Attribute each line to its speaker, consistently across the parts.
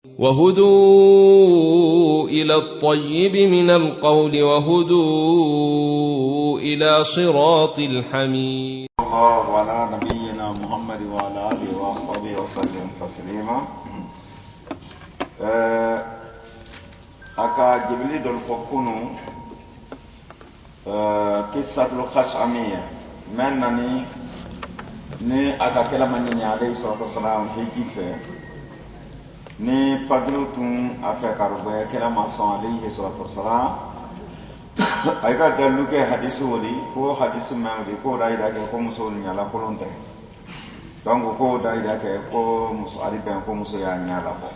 Speaker 1: وهدوا إلى الطيب من القول وهدوا إلى صراط الحميد.
Speaker 2: الله على نبينا محمد وعلى آله وصحبه وسلم تسليما. أكا جبلي دول فكونو قصة الخشعمية منني ni aka kela manni alayhi salatu wassalam hiji fe ni fadlu tun afa karbe kela mason alayhi salatu wassalam ay ga dalu ke hadisu wali ko hadisu mawdi ko dai da ke ko musul nyala ko lonte donc ko dai da ke ko musali ben ko muso ya nyala ko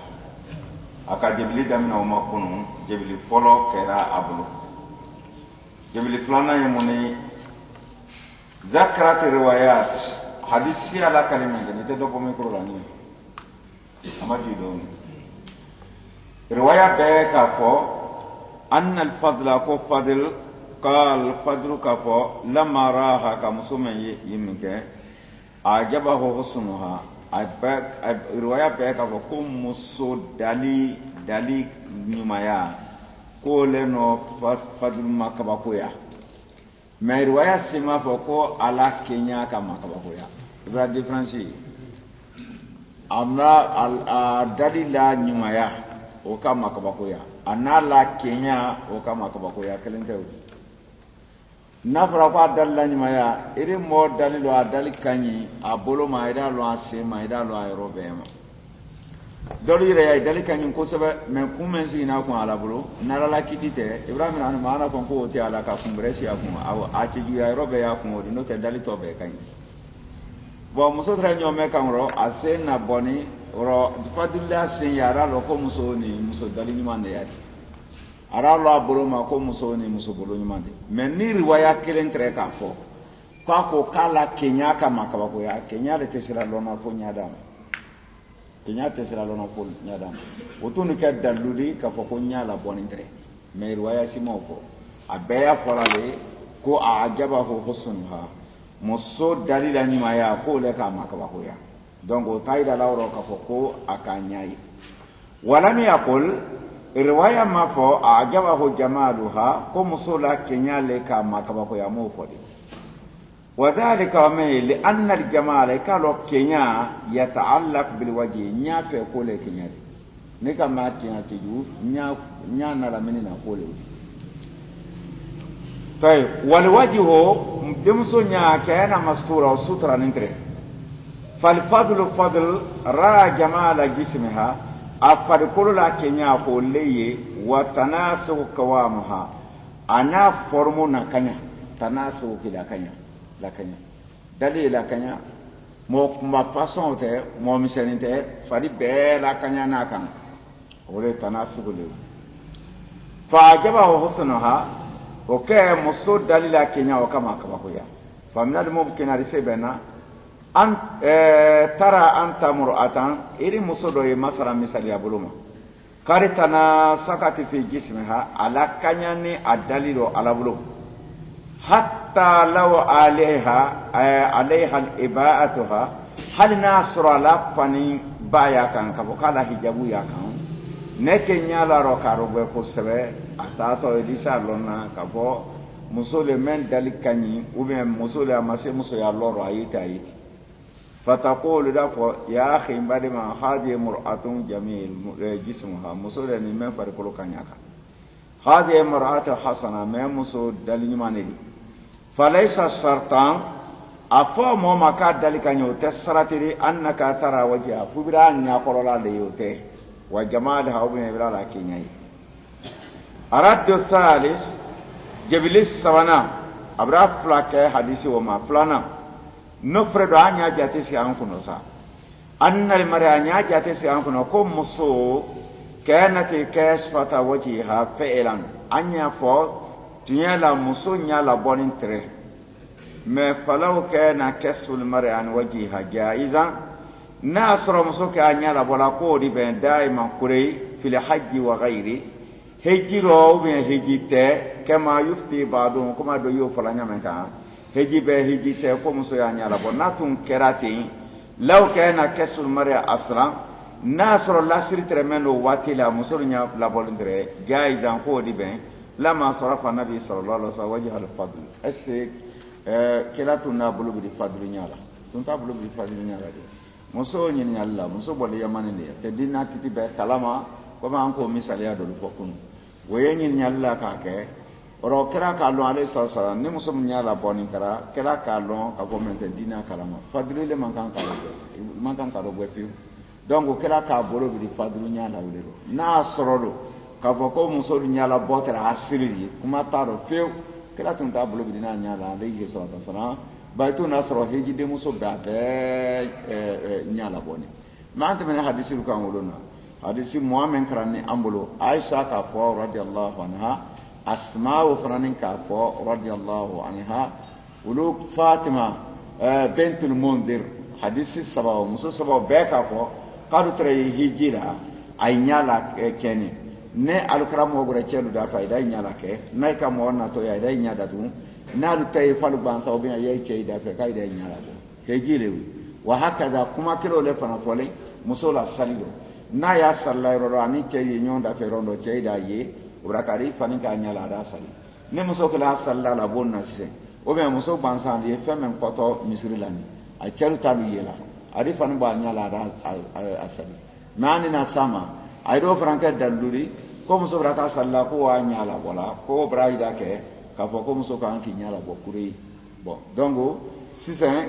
Speaker 2: aka jibli damna o makunu jibli folo kera abulu jibli flana yemuni ذكرت روايات hadisi ala kalima ngani te dopo mikro la ni amati don riwaya be ka fo anna al fadla ko fadl qal fadlu ka fo lamma raha ka musumen yiminke ajabahu husnuha riwaya be ka fo ko muso dali nyumaya ko leno fadl makabakoya mais riwaya sima fo ko ala kenya ka makabakoya ibra difference amna dalila nyumaya o ka makabakoya anala kenya o ka makabakoya kelente nafra ko dalila nyumaya iri mo dalilo adali kanyi abolo ma ida lo asema ida lo aerobema doli re dali kanyi ko sebe men kumen sina ko ala bolo nala kitite ibrahim an maana ko ko ti ala ka kumbresi akun a ci ju aerobe ya kun odi no te dali to be kanyi bo muso tra nyome kanro asena boni ro fadulla sen yara lo ko muso ni muso dali nyumande yati ara lo abolo ma ko muso ni muso bolo nyumande men ni riwaya kelen tre ka fo ko kala kenya kama ka ko ya kenya de tesira lo na fo nyada kenya tesira lo na fo nyada otunu ka daludi ka fo ko nyala boni tre men riwaya si mo fo abeya forale ko ajabahu husnha muso dalila nyuma ya ko le ka makaba ya donc o taida lawro ka fo ko akanyai walam yaqul riwaya ma fo ajabahu jamaluha ko muso la kenya le ka makaba ya mo fo di wadhalika ma li anna al jamal ka lo kenya yataallaq bil wajhi nya fe ko le kenya ne ka ma kenya tiju nya na la menina ko le طيب والوجه دمسونيا كان مستورا وسترا ننتري فالفضل فضل را جمال جسمها افر كل لا كنيا كوليه وتناسق قوامها انا فرمنا كنيا تناسق كده كنيا لا كنيا دليل كنيا ما فاصون te mo misenite fari be la kanya na kan ole tanasuk le fa jabahu husnaha okay muso dalila kenya wakama kabakoya famnad mumkin arisebena an tara anta mur'atan iri muso do e masara misali abuluma karitana sakati fi jismiha ala kanya ni adalilo ala bulu hatta law alaiha al-iba'atuha hal nasra la fani baya kan kabukala hijabu ya kan ne kenya la ro karogwe ko sebe atato elisa lona kafo musole men dalikani ou bien musole amase muso ya loro ayita fataqulu dafo ya akhi badima hadi mur'atun jamil jismuha musole ni men far ko kanyaka hadi mur'atu hasana men muso dalinyumane falaysa shartan afo mo maka dalikanyo tasratiri annaka tara wajha fubira nya kolola de yote wa jamalha ou bien bila la kenyai arad thalis jabilis sawana abra flake hadisi wa ma flana no fredo anya jate si an kuno sa annal maranya jate si an kuno ko muso kanati kasfata wajhiha fa'ilan anya fo tinya la muso nya la bonin tre me falau kana kasful mar'an wajhiha jaiza nasra muso ka anya la bola ko di ben daiman kurei fil hajji wa ghairi hejiro bien hejite kama yufti ba'dhum kuma do yo falanya menka hejibe hejite ko muso ya nyala bo natun kerati law kana kasul mar'a asra nasro lasiri tremendo watila musulnya la bolindre gay dan ko di ben lama sarafa nabi sallallahu alaihi wasallam wajha al fadl esse kila tunna bulu bi fadlu nyala tunta bulu bi fadlu nyala de muso nyin nyalla muso bole yamane ne te dinna kiti be kalama ko ma anko misaliya do fokun woyen nyin nyalla ka ke oro kira ka lo alayhi sallam ni muso nyala bonin kara kira ka lo ka ko mente dinna kalama fadlu le man kan ka do be fi donc kira ka bolo bi fadlu nyala wulero na sorodo ka foko muso nyala botera asiri kuma taro feu kila tun ta bolo bi na nyala alayhi sallam baytu nasro heji de muso bate nyala boni ma anta men hadisi kan wolona hadisi muamen karani ambulo aisha ka fo radiyallahu anha asma wa faranin ka fo radiyallahu anha uluk fatima bintul mundir hadisi sabaw muso sabaw be ka fo kadu tre hijira ay nyala keni ne alkaramo gura chelu da faida nyala ke nay ka mo na to ya da nyada tu na du tay falu ban saw bi ya chey da fe kay da nyala bo hijire wa hakada kuma kilo le fana fole musola salido na ya sallay ro ani chey nyon da fe rondo chey da ye urakari fani ka nyala da sali ne muso kala sallala bonna se o be muso ban san ye fe men koto misri lani a chelu talu yela adi fani ba nyala da asali nani na sama ay do franka daluri ko muso braka salla ko wa nyala wala ko braida ke ka fo ko muso kan ki nyala bo kuri bon donc si c'est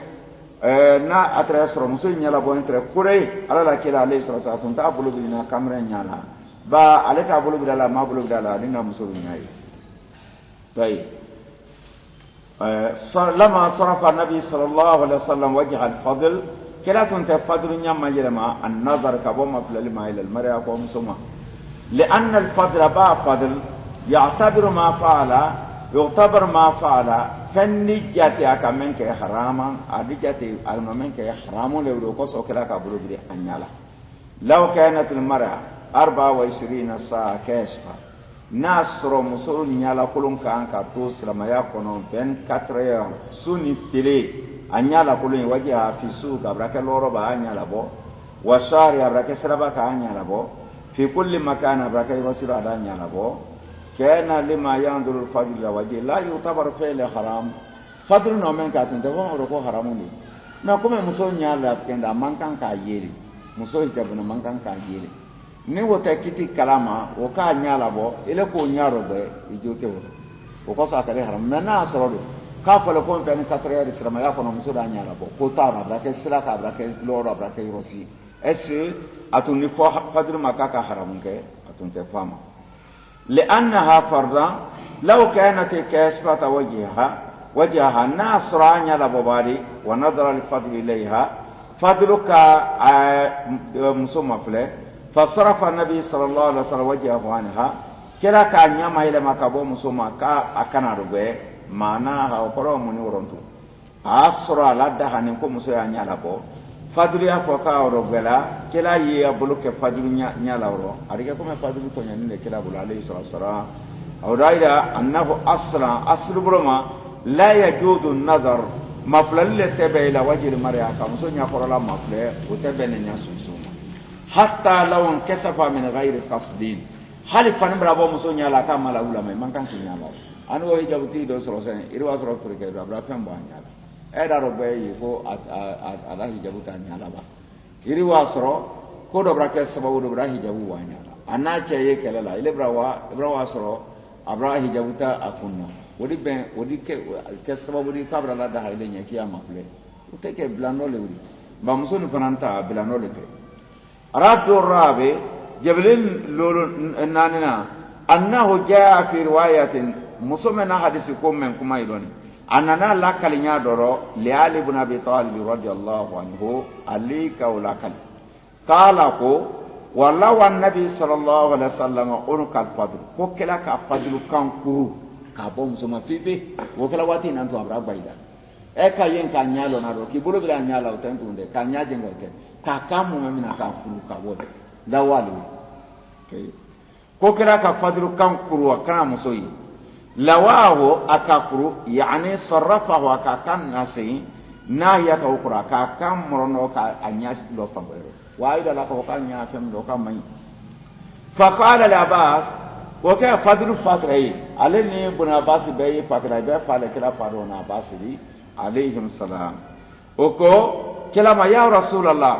Speaker 2: na atresro muso nyala bo entre kuri ala la kila alayhi salatu wa sallam ta bulu bina kamera nyala ba ale ka bulu bidala ma bulu bidala dinga muso nyai tay lama sarafa nabi sallallahu alaihi wasallam wajha al-fadl كلا تنتفضل نعم يلما النظر كبوما في العلم إلى المرأة ومسمى لأن الفضل با فضل يعتبر ما فعل فنجاتي أكمنك حراما أدجاتي أكمنك حرام لو كوسو كلا كبلو بدي أنيالا لو كانت المرأة 24 ساعة كاشفة ناصر مسؤول نيالا كلهم كان كاتوس لما يكونوا 24 سوني تلي anyala kulun wajiha fi suq abraka loro ba anyala bo wasari abraka siraba ka anyala bo fi kulli makan abraka yusira da anyala bo kana lima yanduru al-fadl wajhi la yutabar fi'l haram fadl no men ka tun da ko haramun ni na kuma muso nyala fkenda mankan ka yeli muso hitabuna mankan ka yeli ni wota kiti kalama o ka anyala bo ile ko nyaro be ijote wo ko sa kare haram na asrodo kafala ko ben 4 heures sirama ya kono muso da nyala bo ko tara brake sira ka brake loro brake rosi esse atun ni fo fadr makaka haramun ke atun te fama لانها فرضا لو كانت كاسفه وجهها ناصرا nyala bobari wa nadara al-fadl ilayha fadluka muso mafle fasarafa nabi sallallahu alaihi wasallam wajhahu anha kila ka nyama ile makabo muso maka akana rugwe mana ha okoro muni worontu asra ladda hanin ko muso ya nyala bo fadlu ya foka oro bela kila yi abulu ke fadlu nyala oro arike ko me fadlu to nyani ne kila bulu alayhi sallallahu awdaida annahu aslu burma la yajudu an-nazar maflal tabe ila wajhi al-mar'a ka muso nya forola mafle o tabe ne nya sunsuma hatta law kasafa min ghairi qasdin hal fan brabo muso nya la ka mala ulama man kan nyala anu wo hijabuti do soro sen iri wasoro afrika do abra fem bo anyala e da ro be yi ko ala hijabuta anyala ba iri wasoro ko do bra ke sababu do bra hijabu wa anyala anache ye kelela ile bra wasoro abra hijabuta akunna wodi ben wodi ke sababu di kabra la da haile nya kiyama kule uteke blano le wuri ba muso ni fananta blano le te rabbu rabi jabalin lolo nanina annahu jaa fi riwayatin musomena hadisi ko men kuma idoni anana la kalinya doro li ali ibn abi talib radiyallahu anhu ali kaula kala ko wala wan nabi sallallahu alaihi wasallam on kal fadl ko kala ka fadlu kan kuru ka bo musoma fifi wo kala wati nan to abra baida e ka yen ka nyalo na ro ki bolo bila nyala o tantu nde ka nyaje ngote ka kamu memina ka kuru ka bo da wali ko kala ka fadlu kan kuru kana musoyi lawahu akakuru yani sarrafahu akakan nasi nahiyata ukura ka kam morono ka anyas lo fambero وايد لا كوكان يا فم لو كان مي فقال العباس وكان فضل فتره علني ابن عباس بي فتره بي فال كلا فارون عباس دي عليهم السلام وكو كلا يا رسول الله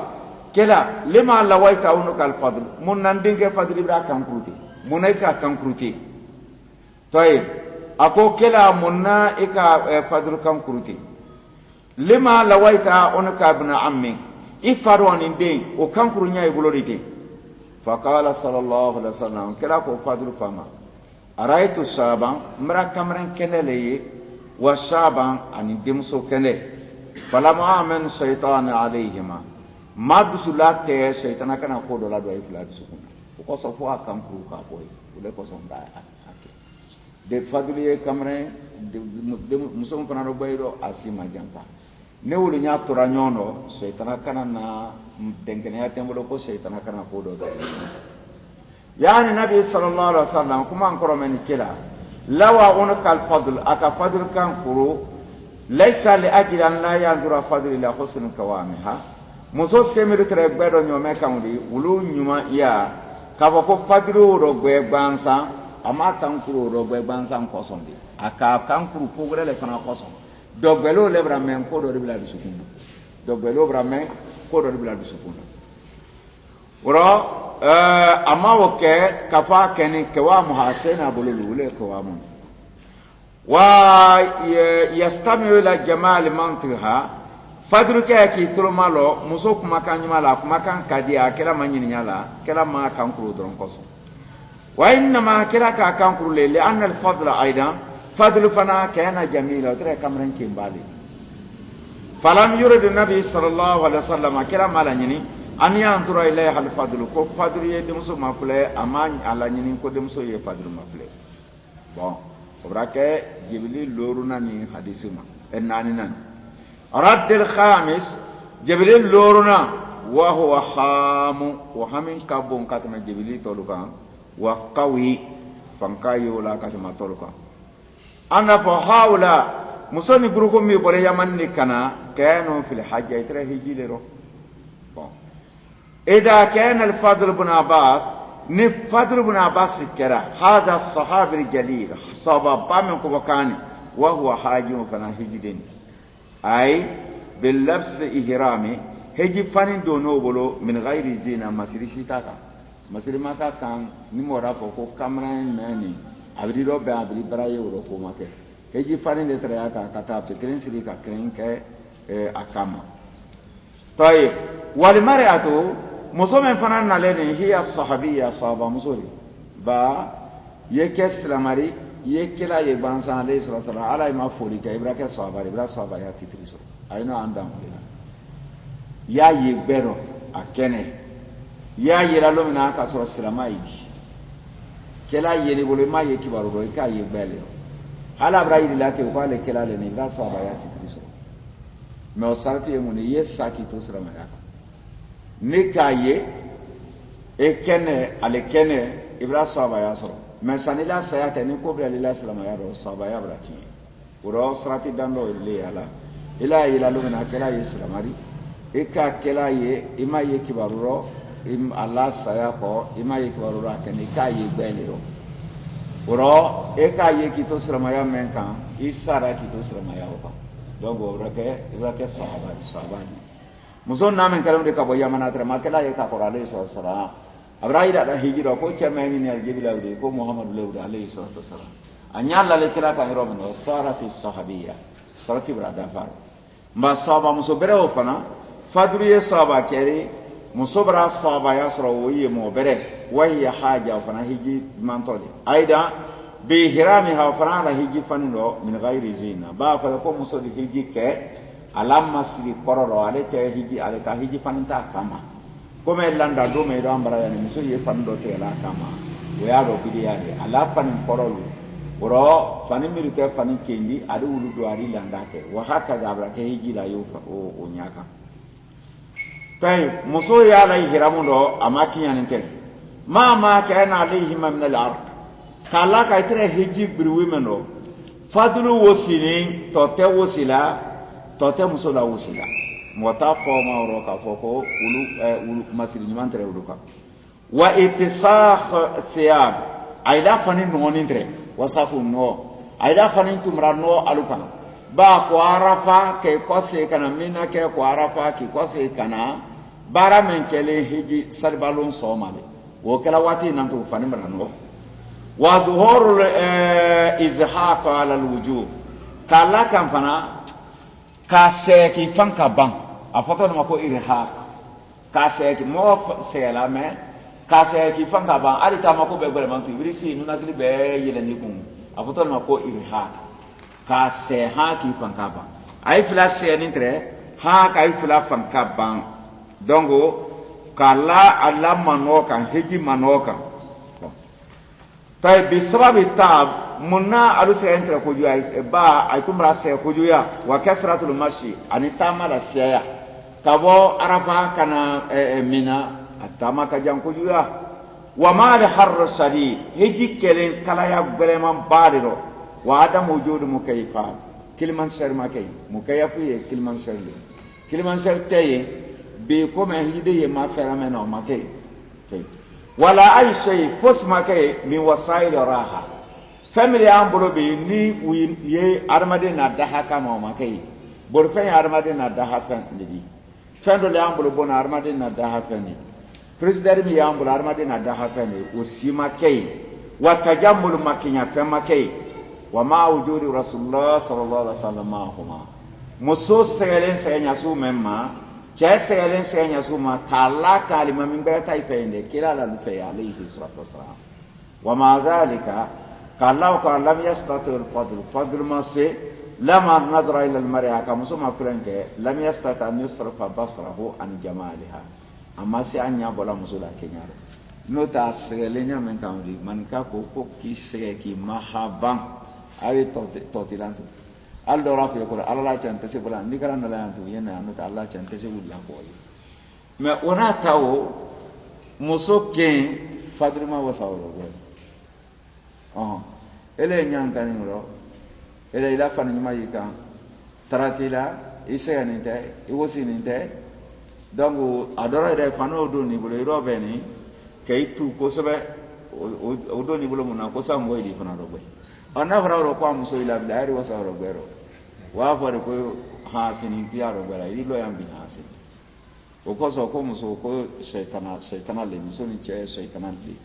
Speaker 2: كلا لما لويت اونك الفضل من نندين فضل ابرا كان كروتي منيكا كان كروتي طيب ako kela munna ika fadru kan kuruti lima lawaita onaka ibn ammi ifaru anin den o kan kurunya ibulorite fa qala sallallahu alaihi wasallam kela ko fadru fama araitu saban mra kamran kenele wa saban anin demso kene falama amen shaytan alaihima madsulate shaytana kana ko do la do ifla sukuna ko so fo kan kuru ka boy ule ko so nda de fadliye kamre de musom fana do baydo asima janfa ne wulu nya tora nyono shaytana kana na denkene ya tembo ko shaytana kana ko do yani nabi sallallahu alaihi wasallam kuma ankoro men kila lawa unka al fadl aka fadl kan kuru laysa li ajli an la yandura fadl ila husn kawamiha muso semiru tere gbedo nyome kamudi wulu nyuma ya kabo ko fadlu ro gbe gbansa ama kankuru rogbe bansan kosondi aka kankuru pogre le fana koson dogbelo le bramen ko do bila bisukunda dogbelo bramen ko do bila bisukunda woro ama woke kafa keni kewa muhasena bululu le kewa mun wa yastamiu ila jamal mantiha fadru ke ki turmalo muso kuma kanyumala kuma kan kadia kala manyinyala kala ma kankuru don koson وإنما كلاك أكانكر لأن الفضل أيضا فضل فنا كان جميل وترى كمرن كيمبالي فلم يرد النبي صلى الله عليه وسلم كلا مالني أن ينظر إليه الفضل كو فضل يدمسو مفلي أمان على نيني كو دمسو يفضل مفلي bon وبراك جبريل لورنا ني حديثنا إننا رد الخامس جبريل لورنا وهو خام وهمين كابون كاتم جبريل تولكان وقوي فانكاي ولا كما تلقى انا فحاولا مسوني غروكم مي بول يمن كنا كانوا في الحج ترى هيجي لرو اذا كان الفضل بن عباس نفضل بن عباس كرا هذا الصحابي الجليل صبابا من كوكان وهو حاج فنا هيجدين اي باللبس احرامي هيجي فان دونو بولو من غير زينه مسرشي تاكا masiri maka kan ni mora fo ko kamran nani abri do be abri braye woro ko make keji fani de tra aka kata pe kren siri ka kren ke akama tayib wal mar'atu musomen fanan nalene hiya sahabiyya sahaba musoli ba yeke slamari yekela ye bansan alayhi sallallahu alaihi ma foli ka ibraka sahaba ya titriso ayno andam ya yegbero akene ya yela lo mina ka so silama yi kela yele bolo ma ye kibaru do ka ye bele hala bra yi lati ko ale kela le ni bra so ba ya titriso me o sarati e mun ye saki to silama ya ne ka ye e kene ale kene ibra so ba ya so me sanila sayata ni ko bra lila silama ya do so ba ya bra ti uro sarati dando le ala ila yela lo mina kela ye silamari e ka kela ye ima ye kibaru ro Allah saya ko ima ye kibaru ra ken ka ye gbeliro uro e ka ye kito sramaya men kan isara kito sramaya ko donc ibrake sahaba muson namen kalam de ka boya manatra makela ye ka qur'an alayhi sallam abraida da hijira ko chama ni al jibila de ko muhammad lawd alayhi sallam anyalla le kila kan romen sarati sahabiyya sarati brada far ma sahaba muso bere ofana fadriye sahaba kere musobra sahaba yasra wiye mo bere wahiya haja fana hiji mantoli aida bi hiramiha fana la hiji fanino min ghairi zina ba fa ko musodi hiji ke alamma siri kororo ale te hiji ale ta hiji fanita kama come landa do me do ambara yani muso ye fando te la kama we aro bidiyade ala fanin korolu woro fanin mirite fanin kendi adu wulu do ari landa ke wa haka gabra ke hiji la yo o nyaka tay muso ya la hiramundo amaki yaninte ma kana alayhi min al-ard kala ka itre hiji birwimeno fadlu wasini tote wasila tote muso la wasila mota foma ro ka foko ulu masiri nyuman tere uluka wa itisakh thiyab aida fani nonintre wasaku no aida fani tumra no aluka ba ko arafa ke kose kana mina ke ko arafa ki kose kana bara men kele hiji sarbalun somale wo kala wati nantu fani marano wa dhuhurul izhaq ala alwujuh kala kan fana ka seki fanka ban a foto ma ko irhaq ka seki mo sela me ka seki fanka ban ali ta ma ko be gore man tu ibrisi nuna kili be yele ni kun a foto ma ko irhaq ka se ha ki fanka ban ay fila se ni tre ha ka ay fila fanka ban dongo kala alla manoka hiji manoka tay bi sababi tab munna alu se entre ko juya ba ay tumra se ko juya wa kasratul mashi ani tamala siya kabo arafa kana mina atama ka jan ko juya wa ma al har sadi hiji kelen kala ya breman badiro wa adam wujud mukayfat kilman ser makay mukayfu ye kilman ser le kilman ser tay be ko ma hide ye ma fera mena o makay wala ay shay fos makay min wasail raha family ambulo be ni ye armade na daha kama o makay bor fe armade na daha fen ndi fendo le ambulo bona armade na daha fen president mi ambulo armade na daha fen o si makay wa tajammul makinya fe makay wa ma wujudi rasulullah sallallahu alaihi wasallam huma muso selen senya su memma cha selen senya su ma kala kalima min berata ifende kila la lufe alayhi salatu wasalam wa ma dhalika kala ko lam yastati al fadl ma se lama nadra ila al mar'a kama suma franke lam yastati an yusrafa basrahu an jamaliha amma se anya bola musula kenyaro nota selenya mentandi man ka ko ki se ki mahaban ay totilantu aldo rafi ko alla chante se bola ndikara ndala yantu yena nota alla chante se wulla ko me ona tawo muso ken fadrima wasawro go ele nyanga ni ro ele ila fani nyuma yika taratila ise anite iwosi nite donc adora ide fano do ni bolo ro beni keitu ko sobe o do ni bolo muna ko samgo idi fana do go ana fara ro kwa muso ila bilari wasawro go wa fare ko hasini piaro gara ilo yambi hasini o ko so ko muso ko shaytana le muso ni che shaytana le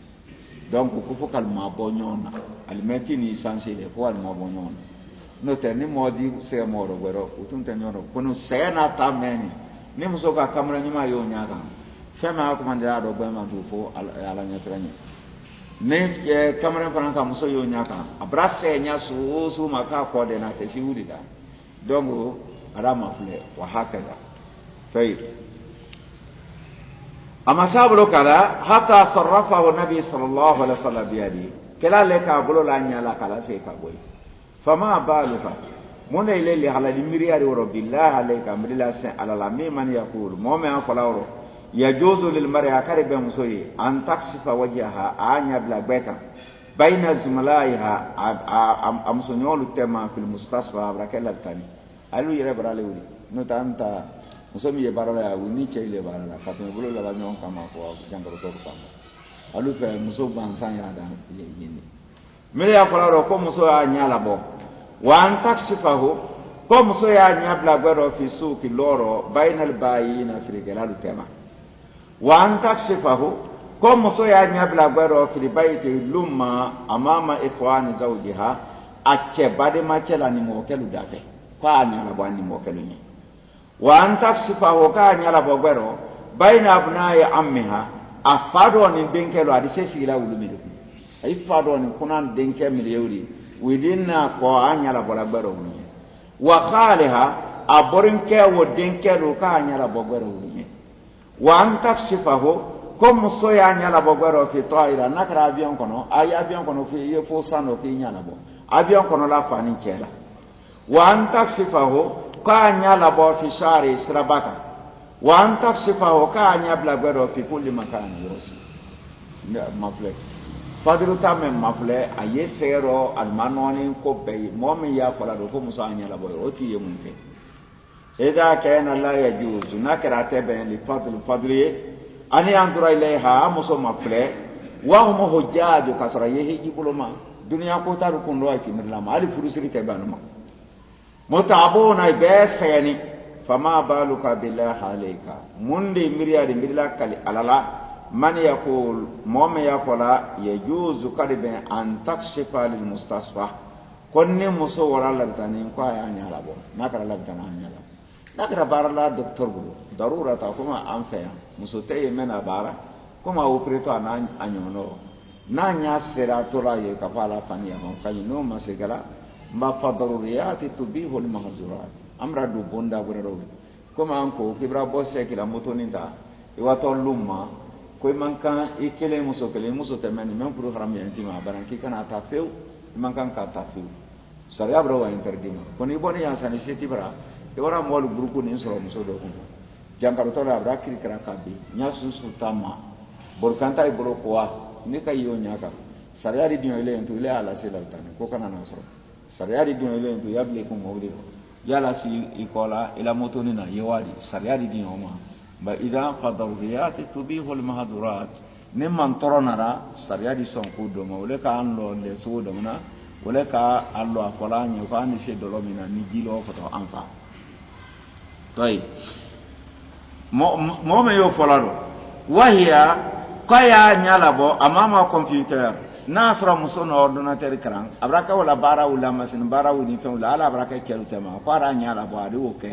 Speaker 2: donc ko fo kalma bonyona alimenti ni sansile ko alma bonyona no terni modi se moro gwero utunta nyono kono sena tameni ni muso ka kamera nyima yo nyaka fema ko mande ado gbe ma du fo ala nyasranya ne kamera franka muso yo nyaka abrase nya su maka ko de na te si udida donc ara mafle wa hakada tayib ama sablo kala hatta sarrafahu nabi sallallahu alaihi wasallam biyadi kala leka bolo la nyala kala se ka boy fama baluka mona ile li halali miriyari wa billahi alayka amrila sa ala la man yaqul mu'min falawro yajuzu lil mar'i akariba musoyi an taksifa wajhaha anya bla beka baina zumlaiha amsonyolu tema fil mustasfa brakela tani alu yere barale wuri no tanta musomi ye barala ya wuni chele barala katme bulo la nyon kama ko jangaro to kama alu fe muso bansan ya da yini mere ya kolaro ko muso ya nyala bo wa an taksifahu ko muso ya nyabla gwero fi suki loro bainal bayina frigelalu tema wa an taksifahu ko muso ya nyabla gwero fi baiti lumma amama ikhwani zawjiha acce bade machela ni mo kelu dafe kwa nyala bo ni mo kelu ni wa an taksifahu ka nyala bo gwero baina abnai ammiha afado ni denkelo adise sila wulumidu ay fado ni kunan denke miliyuri widina ko anyala bo la gwero wulumidu wa khaliha aborinke wo denkelo ka anyala bo gwero wulumidu wa an taksifahu comme so ya nyala bo gwero fi taira nakra avion kono ay avion kono fi ye fo sano ki nyala bo avion kono la fani chela wa an taksifahu ka nyala bo fi shari srabaka wa an taksifahu ka nyabla gwero fi kulli makani yosi mafle fadilu tame mafle ayesero almanoni ko be momi ya fala do ko musa nyala bo oti ye munfe إذا كان لا يجوز نكرة بين لفضل فضله أن ينظر إليها مصمم فله وهم حجاج كسريه يجيبوا ما دنيا كوتا ركون لو أكيد مرلما على فرسري تبانما متعبون بس يعني فما بالك بالله عليك من دي مريا كالي على من يقول مم يقول يجوز كرب أن تكشف للمستصفى كوني مصور الله بتاني كوا يعني على بو نكرة الله بتانا يعني على نكرة بار الله دكتور بلو ضرورة تكون أنفيا مسوتي من بارا كما أوبريتو أنا أنيونو نانيا سيرا تولا يكفالا فانيا مكانينو مسيكلا ما فضروريات تبيه المحظورات أمر دو بوندا برروي كما أنكو كبر بوسة كلا موتونيتا يواتو لوما كوي مانكان إكلي مسو تمني من فرو حرام ينتما برانكي كان أتافيو مانكان كاتافيو سريع بروا interdima koni boni yang sani seti bara iwara mol grupu ni soro muso do kun jangkaro tola abra kiri kra kabi nya susu tama borkanta i bolo kwa ni kayo nyaka sariya di dio ile entu ile ala sela tane ko kana na soro sariya di dio ile entu yable ko mawli ko yala si ikola ila moto ni na yewali sariya di dio ma ba idha fadawiyat tubihu al mahdurat nimman toronara sariya di son ko do mawle ka anlo le so do na wala ka allo afalanya ko ani se dolo mina ni jilo foto anfa toy mo me yo folalo wahia kaya nyalabo amama computer nasra musono ordinateur kran abraka wala bara wala masin bara woni fe wala ala abraka kelu tema para nyalabo adi oke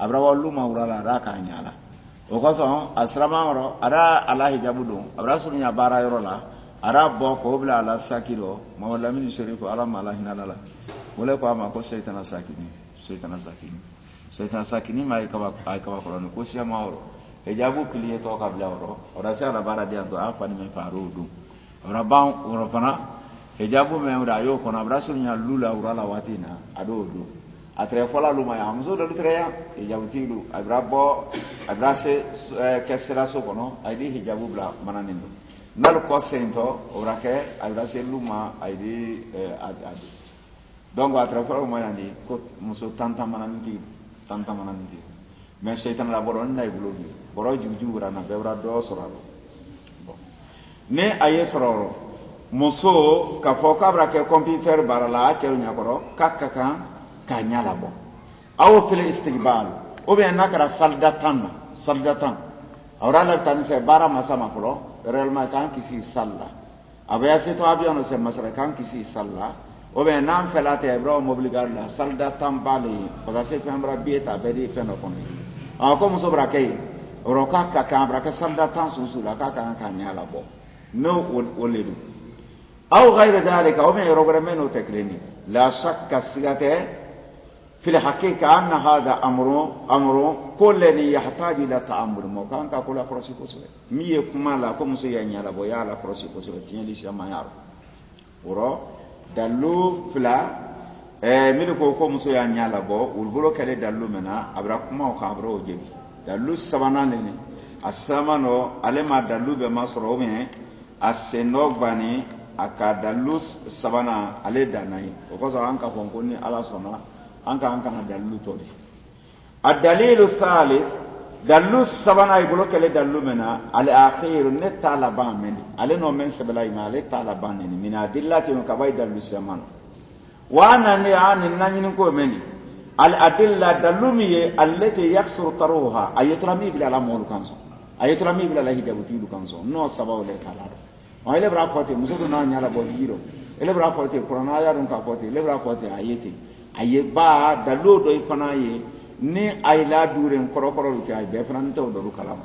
Speaker 2: abra wallu mawrala raka nyala o ko so asrama ro ada ala hijabu do abra sunya bara yorola arabo ko bla ala sakiro mawla min sharifu ala mala hinala wala ko ama ko shaytana sakini mai ka ko no ko sia mawro hijabu kliye to ka bla ro ora sa ala bara dia to afani me faru du ora ba ora fana hijabu me ora yo ko na brasunya lula urala watina ado du atre fola luma ya amzo do treya hijabu tilu abrabo abrase kesera so kono aidi hijabu bla mananindo nal ko sento ora ke abrase luma aidi adi donc atre fola luma yandi ko muso tanta mananti mais shaytan la boron nay bulobi boro juju ura na bewra do soralo ne aye sororo muso ka foka bra ke computer barala chelu nyakoro kakaka kanyala bo aw fil istiqbal o be nakara saldatan awra la tan se bara masama pro realma kan kisi salla abaya se to abiano se masara kan kisi salla o be nan felate ebro mobligar la saldatan bali parce se fambra bieta be di feno koni a ko muso bra kay roka ka bra ka saldatan susula ka kanyala bo no woledu aw ghayra dalika o be rogrameno tekleni la shakka sigate في الحقيقة أن هذا أمر كل يحتاج إلى تأمل مكان كقول كروسي كوسوي مية كمالا كم سيعني على بويا على كروسي كوسوي تيجي سيما يارو ورا دلو فلا ميلو كم سيعني على بو والبلو كله دلو منا أبراكما وكابرو جيبي دلو سبانا لني السمانو علما دلو بمسرو مه السنوك بني أكادلو سبانا على داناي وكذا أنك فنكوني على سنا anka na dalu todi ad-dalil thalith dalu sabana ibulo kele dalu mena al akhir ne taliban men ale no men sebala imale taliban ni min adillati ka bay dalu samana wa ana ni an nanyin ko meni al adilla dalu miye allati yaksur taruha ayatrami bila la mol kanso ayatrami bila la hijabuti lu kanso no sabaw le talaro o ile bra fote muso na nyala bo hiro ile bra fote qur'ana ya dun ka fote ile bra fote ayeti aye ba dalo do ifana ye ni ayla duren korokoro luti ay be fana ntaw do kalama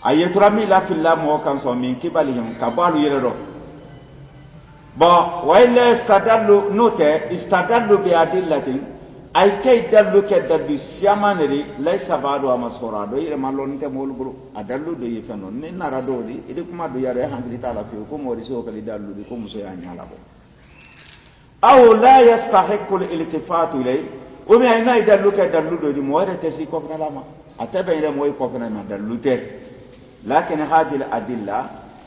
Speaker 2: aye turami la filla mo kan so min kibalihim kabalu yero ba wayla istadallu bi adillatin ay kay dallu ke dallu siamaneri laysa badu amasora do yere malon te mol buru adallu do yefano ni nara do di ide kuma do yare handri taala fi ko mo di so kali dallu di ko muso ya nyala bo أو لا يستحق الالتفات إليه ومن أين يدلوك دلو دي موارد تسي كوفنا لما أتبع إلى موي كوفنا ما دلوته لكن هذه الأدلة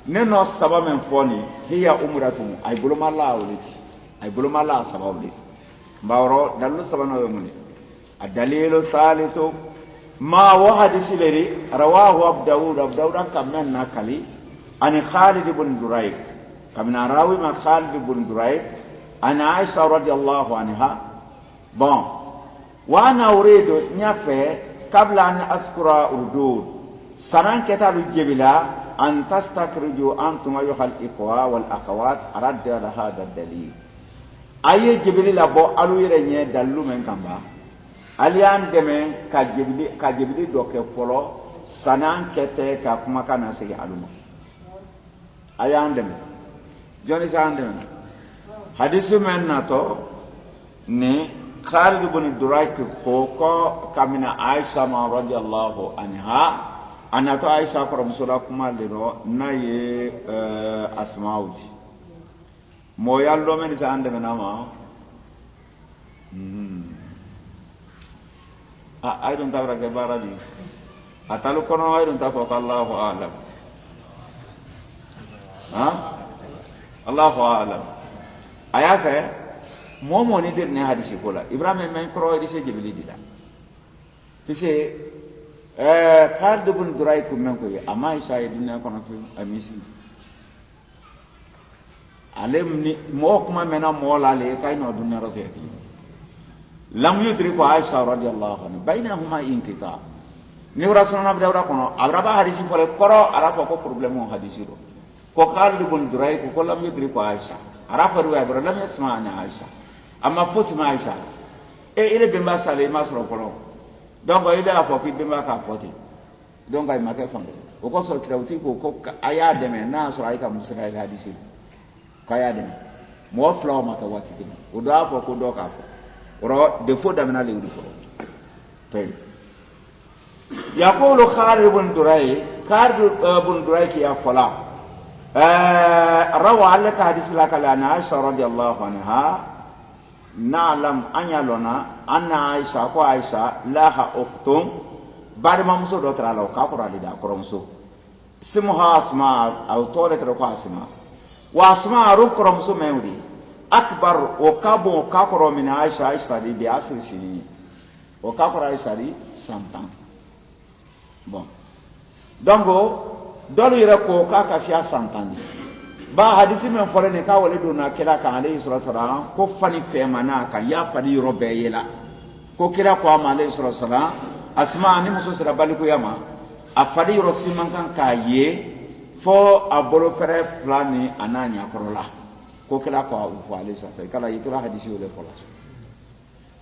Speaker 2: ننو السبب من فوني هي أمرتهم أي بلوم الله أوليتي أي بلوم الله سبب لي باورو دلو سبب نومني الدليل الثالث ما وحد سلري رواه أبو داود كمان ناكلي عن خالد بن دريك كمن راوي ما خالد بن دريك عن عائشة رضي الله عنها بون وأنا أريد نفه قبل أن أذكر أردود سنان كتاب الجبلة أن تستخرجوا أنتم أيها الإخوة والأخوات رد على هذا الدليل أي جبلة لابو ألو يرنيه دلو من كمبا aliyan deme ka jibili do ke folo sanan kete ka kuma kana sigi aluma ayan deme joni sa andeme hadisi men nato ni Khalid ibn Durayk ko kamina Aisha ma radiyallahu anha anato Aisha ko musula kuma lero naye asmauji mo yallo men sa andeme nama I don't have a baradi. Atalukono, I don't have Allahu Alam. Allahu Alam. I have a more needed Nehadisikola. Ibrahim Mancro is a Jibilidila. He say, Hardubun Durai Kumanko, am I side in a confirm? I miss him. Alem mock my mena mola lake, I know do not of it. لم يدرك عائشة رضي الله عنها بينهما انقطاع نوراسنا بدورا كنو أبرابا حديثي فله كرو عرفوا كو بروبلمو حديثي رو كو خالد بن دريك كو لم يدرك عائشة عرفوا رواية برا لم يسمع عن عائشة أما فوس ما عائشة إيه إلى بما سالي ما سرو كلو دونك إلى أفوكي بما كافوتي دونك أي ما كيفهم وكو سو كلاوتي كو أيا دمي ناس رايكا مسرائيل حديثي كايا دمي موفلو ما كواتي دمي ودافو كو دوكافو ورا دفو دمنا لي ودفو طيب يقول خالد بن دريك يا فلا روى لك حديث لك عن عائشة رضي الله عنها نعلم أن يلونا أن عائشة لها أخت بعد ما مسو دوتر لو كاكورا لدا كرمسو اسمها أسماء أو طولة ركوا أسماء وأسماء روك كرمسو ميودي أكبر وكابو كاكورو من عائشة دي بأسر سنين وكاكورو عائشة دي سنتان bon donc dolu yere ko ka siya santandi ba hadisi men fole ne ka wale do na kila kan alayhi salatu wasalam ko fani fe mana kan ya fadi robe yela ko kila ko ama alayhi salatu wasalam asma ni muso sira baliku yama afadi rosiman kan ka ye fo abolo fere plani ananya korola ko kila ko u fo alayhi salatu wasalam kala yitra hadisi wole fola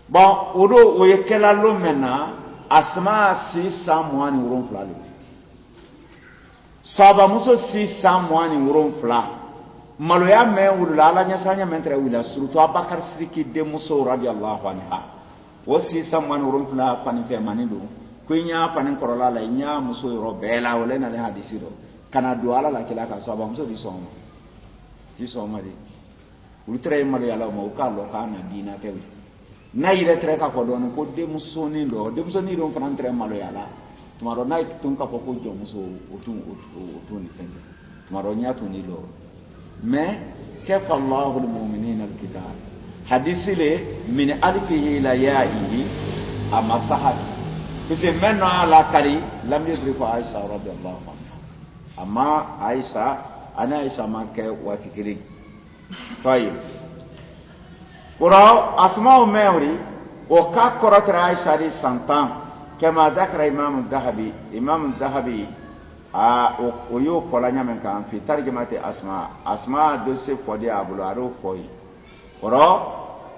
Speaker 2: bon odo o ye kila lo mena asma si samwani wuron fla le saba muso si samwani wuron fla maloya me wulula ala nyasanya mentre wula surtout abakar siriki de muso radiyallahu anha wo si samwani wuron fla fani fe manido ko nya fani korola la nya muso ro bela wala na hadisi do kana do ala la kila ka saba muso di soma di ultre maloya la mo ka lo kana dina tewi na yire tre ka fo don ko de musoni do fran tre malo yala tumaro na tun ka fo ko jo muso otun ni fende tumaro nya tun ni lo mais kafa Allahu lil mu'minina al kitab hadisi le min alifihi ila ya'ihi amasahat bise menno ala kari lam yudriku Aisha radhiyallahu anha amma Aisha ma ke watikiri tayib ورا أسماء موري وكاكرت عائشة دي سنتان كما ذكر إمام الذهبي ويو فلانيا من كان في ترجمة أسماء دوسي فودي أبو لارو فوي ورا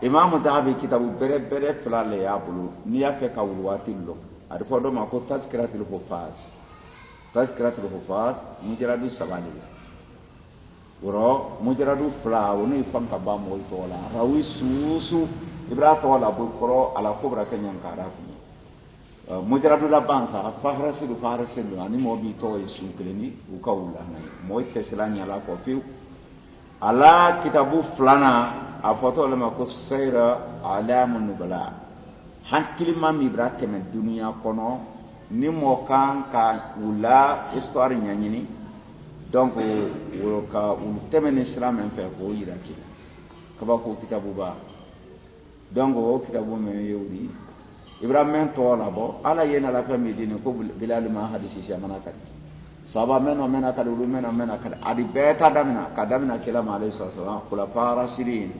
Speaker 2: إمام الذهبي كتاب بره فلالي أبو نيا فيك أولواتي له أرفضو ما كو تذكرة الحفاظ مجرد سبالي woro mujaradu fla woni fanka ba mo tola rawi susu ibra tola bu koro ala kubra kenyan karafu mujaradu la bansa fahrasidu ani mo bi to yesu kleni u kawla nay mo teslani ala ko fi ala kitabu flana a foto le ma ko sayra alamun nubala hankili mam ibra temen dunya kono ni mo kan ka ula histoire nyanyini donc wo ka ul temen islam en fe ko yiraki kaba ko kitabu ba donc wo kitabu men yewri ibrahim to la bo ala yena la fami dini ko bilal ma hadisi si amana kadi saba meno mena kadi lu meno mena kadi adi beta damina kadamina kila ma alayhi sallam khulafa rashidin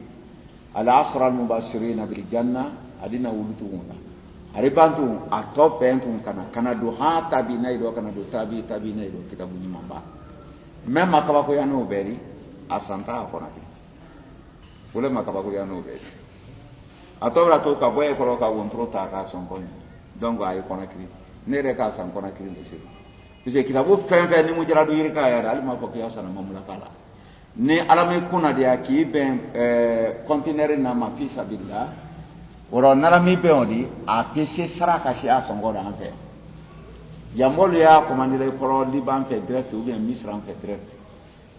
Speaker 2: al asr al mubashirin bil janna adina wulutuna ari bantu atop pentu kana do ha tabi nay do kana do tabi nay do kitabu ni mamba même makaba ko yano beri asanta akonati fule makaba ko yano beri atobra to ka boye ko ka wontro ta ka son ko donc ay konakri ne re ka san konakri lisi pise kitabu fen ni mu jara do yiri ka ya dal ma fo ko yasana mamula kala ne alame kuna dia ki ben container na ma fi sabilillah woro nala mi be odi a pese saraka si asongo da anfe yamolu ya commandé ko liban fait direct ou bien misra en fait direct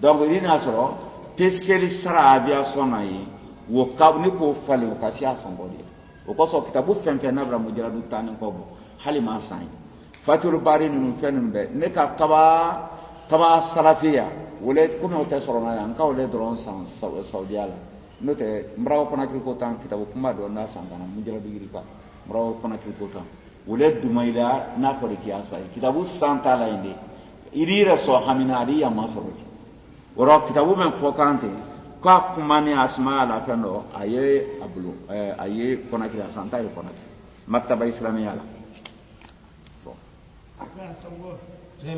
Speaker 2: donc il na soro pese li sara aviation na yi wo kab ni ko fale o kasi asongo dia o ko so kitabu fen na bra mo jara du tan ko bo halima sai fatul bari nunu fen be ne ka taba salafiya wole ko no tesoro na an ka wole dron san saudiala note mbrawo konakri ko tan kitabu kuma do na sangana mujala digiri ka mbrawo konakri ko tan wole dumaila na fo kiyasa kitabu santa la inde irira so hamina ali ya masoro woro kitabu men fo kante ka kuma ni asma la fendo aye abulu aye konakri santa yo konakri maktaba islamiyya la bon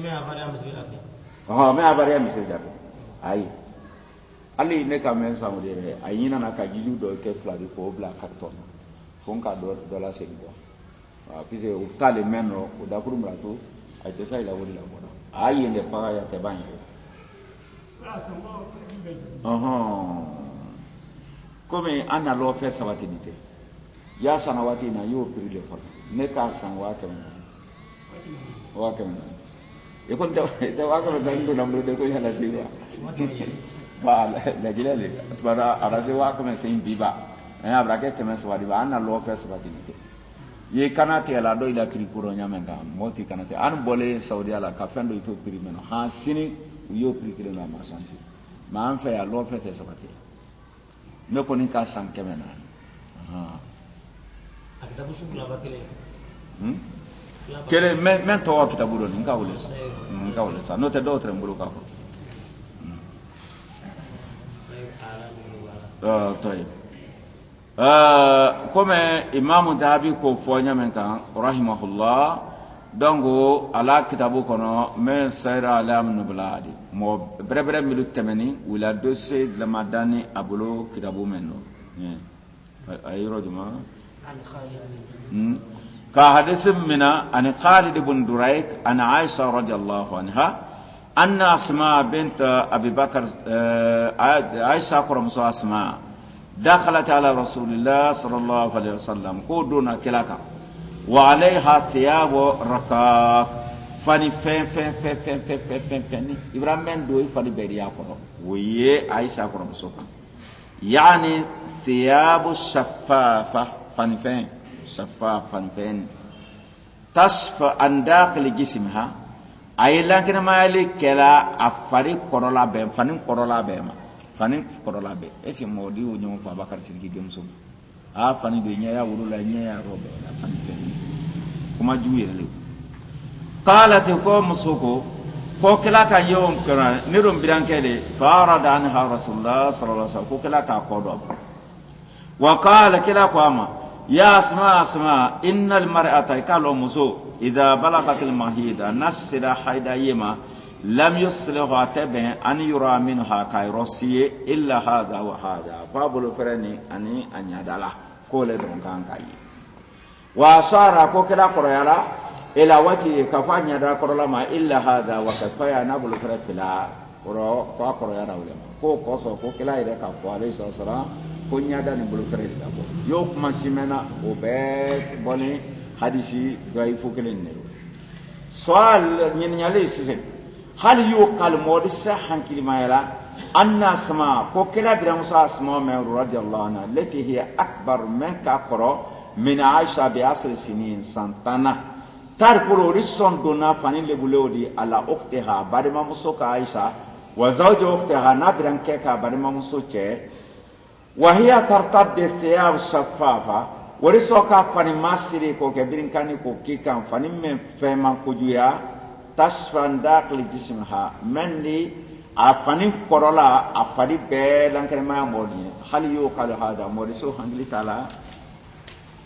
Speaker 3: me avaria misrila
Speaker 2: me avaria misrila ayi ali ne ka men samu de ayina na ka jiju do ke flari ko bla carton fon ka do la se do pise o tale menno o da kuru mrato ay te sai la wori la bona ayi ne pa ya te banyo come ana lo fe sabati dite ya sanawati na yo pri le fon ne ka san wa ke men e kon te wa ka dan do namro de ko ya la siwa ba la gilale bara arase wa come sin biba abra ke kemen swadi ba ana lo fe sabati dite ye kanate la do ila kiri kuro nyamenga moti kanate an bole saudi ala ka fendo ito pri meno ha sini yo pri kire na masansi ma an fe ya lo fe te sabati no koni ka san kemena
Speaker 3: akitabu shufla bakile
Speaker 2: kele men to kitabu do nka wole sa no te do tre mbulu ka ko طيب comme imam Dahabi ko fonya men kan rahimahullah donc ala kitabu kono men sayra alam nubladi mo brebre milu temeni wala dossier de la madani abulo kitabu menno ayro juma ka hadith mina an Khalid ibn Durayk an Aisha radhiyallahu anha أن أسماء بنت أبي بكر عائشة كرمسو أسماء دخلت على رسول الله صلى الله عليه وسلم كودونا كلاكا وعليها ثياب ركاك فاني فين إبراهيم دوي فاني بريا كرو ويه عائشة كرمسو يعني ثياب شفافة فاني فين شفاف فاني فين تصف عن داخل جسمها ayela kina mali kela afari korola be fanin korola be esi modi o nyom fa bakar sirgi demso a fani be nyaya wurula nyaya robe la fani feni kuma juye le qalat ko musuko ko kala kan yom kana nirum bidan kele farada anha rasulullah sallallahu alaihi wasallam ko kala ka ko do wa qala kala ko ama ya asma innal mar'ata kalo muso إذا بلغت المهيدة نسل حيدا يما لم يصلح تبع أن يرى منها كيروسي إلا هذا وهذا فابل فرني أني أن يدلا كل دون كان كاي وصار كوكلا كريالا إلى وجه كفان يدلا كرلما إلا هذا وكفايا نبل فرفلا كرو كريالا ولما كو كوسو كوكلا إذا كفوا عليه الصلاة كونيا دا نبل فرلا يوك مسيمنا وبيت بني hadisi doy fukelen ne soal nyen nyale sise hal yu kal modi sa hankili mayala anna sama ko kala bi musa asma ma radiyallahu anha lati hiya akbar min ka qara min aisha bi asr sinin santana tarkulu rison dona fanin le bulodi ala uqtiha badima muso ka aisha wa zawju uqtiha nabran ke ka badima muso che wa hiya tartad thiyab shaffafa wori soka fani masiri ko ke birin kani ko kikan fani men fema kujuya tasfan daqli jismha mandi a fani korola a fadi be lankere ma modi hal yu qal hada modi so hangli tala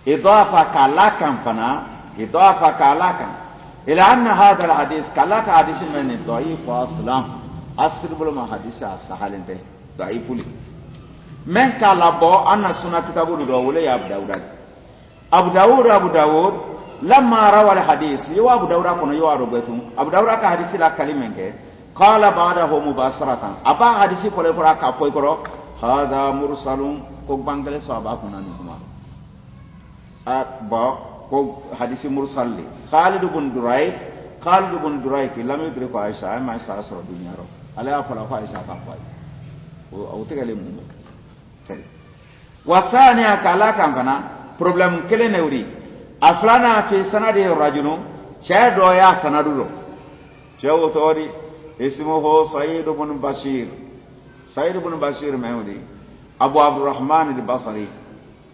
Speaker 2: idafa kalakan fana idafa kalakan ila anna hada alhadith kalaka hadith min dhaif aslan asl bul ma hadith as-sahalinte dhaifuli men kala bo anna sunna kitabu do wala ya abu dawud lamma rawa alhadith yo abu dawud kono yo arobatu abu dawud ka hadith la kalimenke qala ba'dahu mubasharatan aba hadith ko le ko ka foy ko hada mursalun ko bangale sahaba kunan kuma ba ko hadith mursal li khalid ibn durayk lam yudrik aisha ma aisha rasul dunya ro ala fala ko aisha ka foy o tegale mu wa thaniya kala kan kana problem kele newri aflana fi sanadi rajulun chado ya sanadulo chawo tori ismuhu sa'id ibn bashir mawdi abu abdurrahman al-basri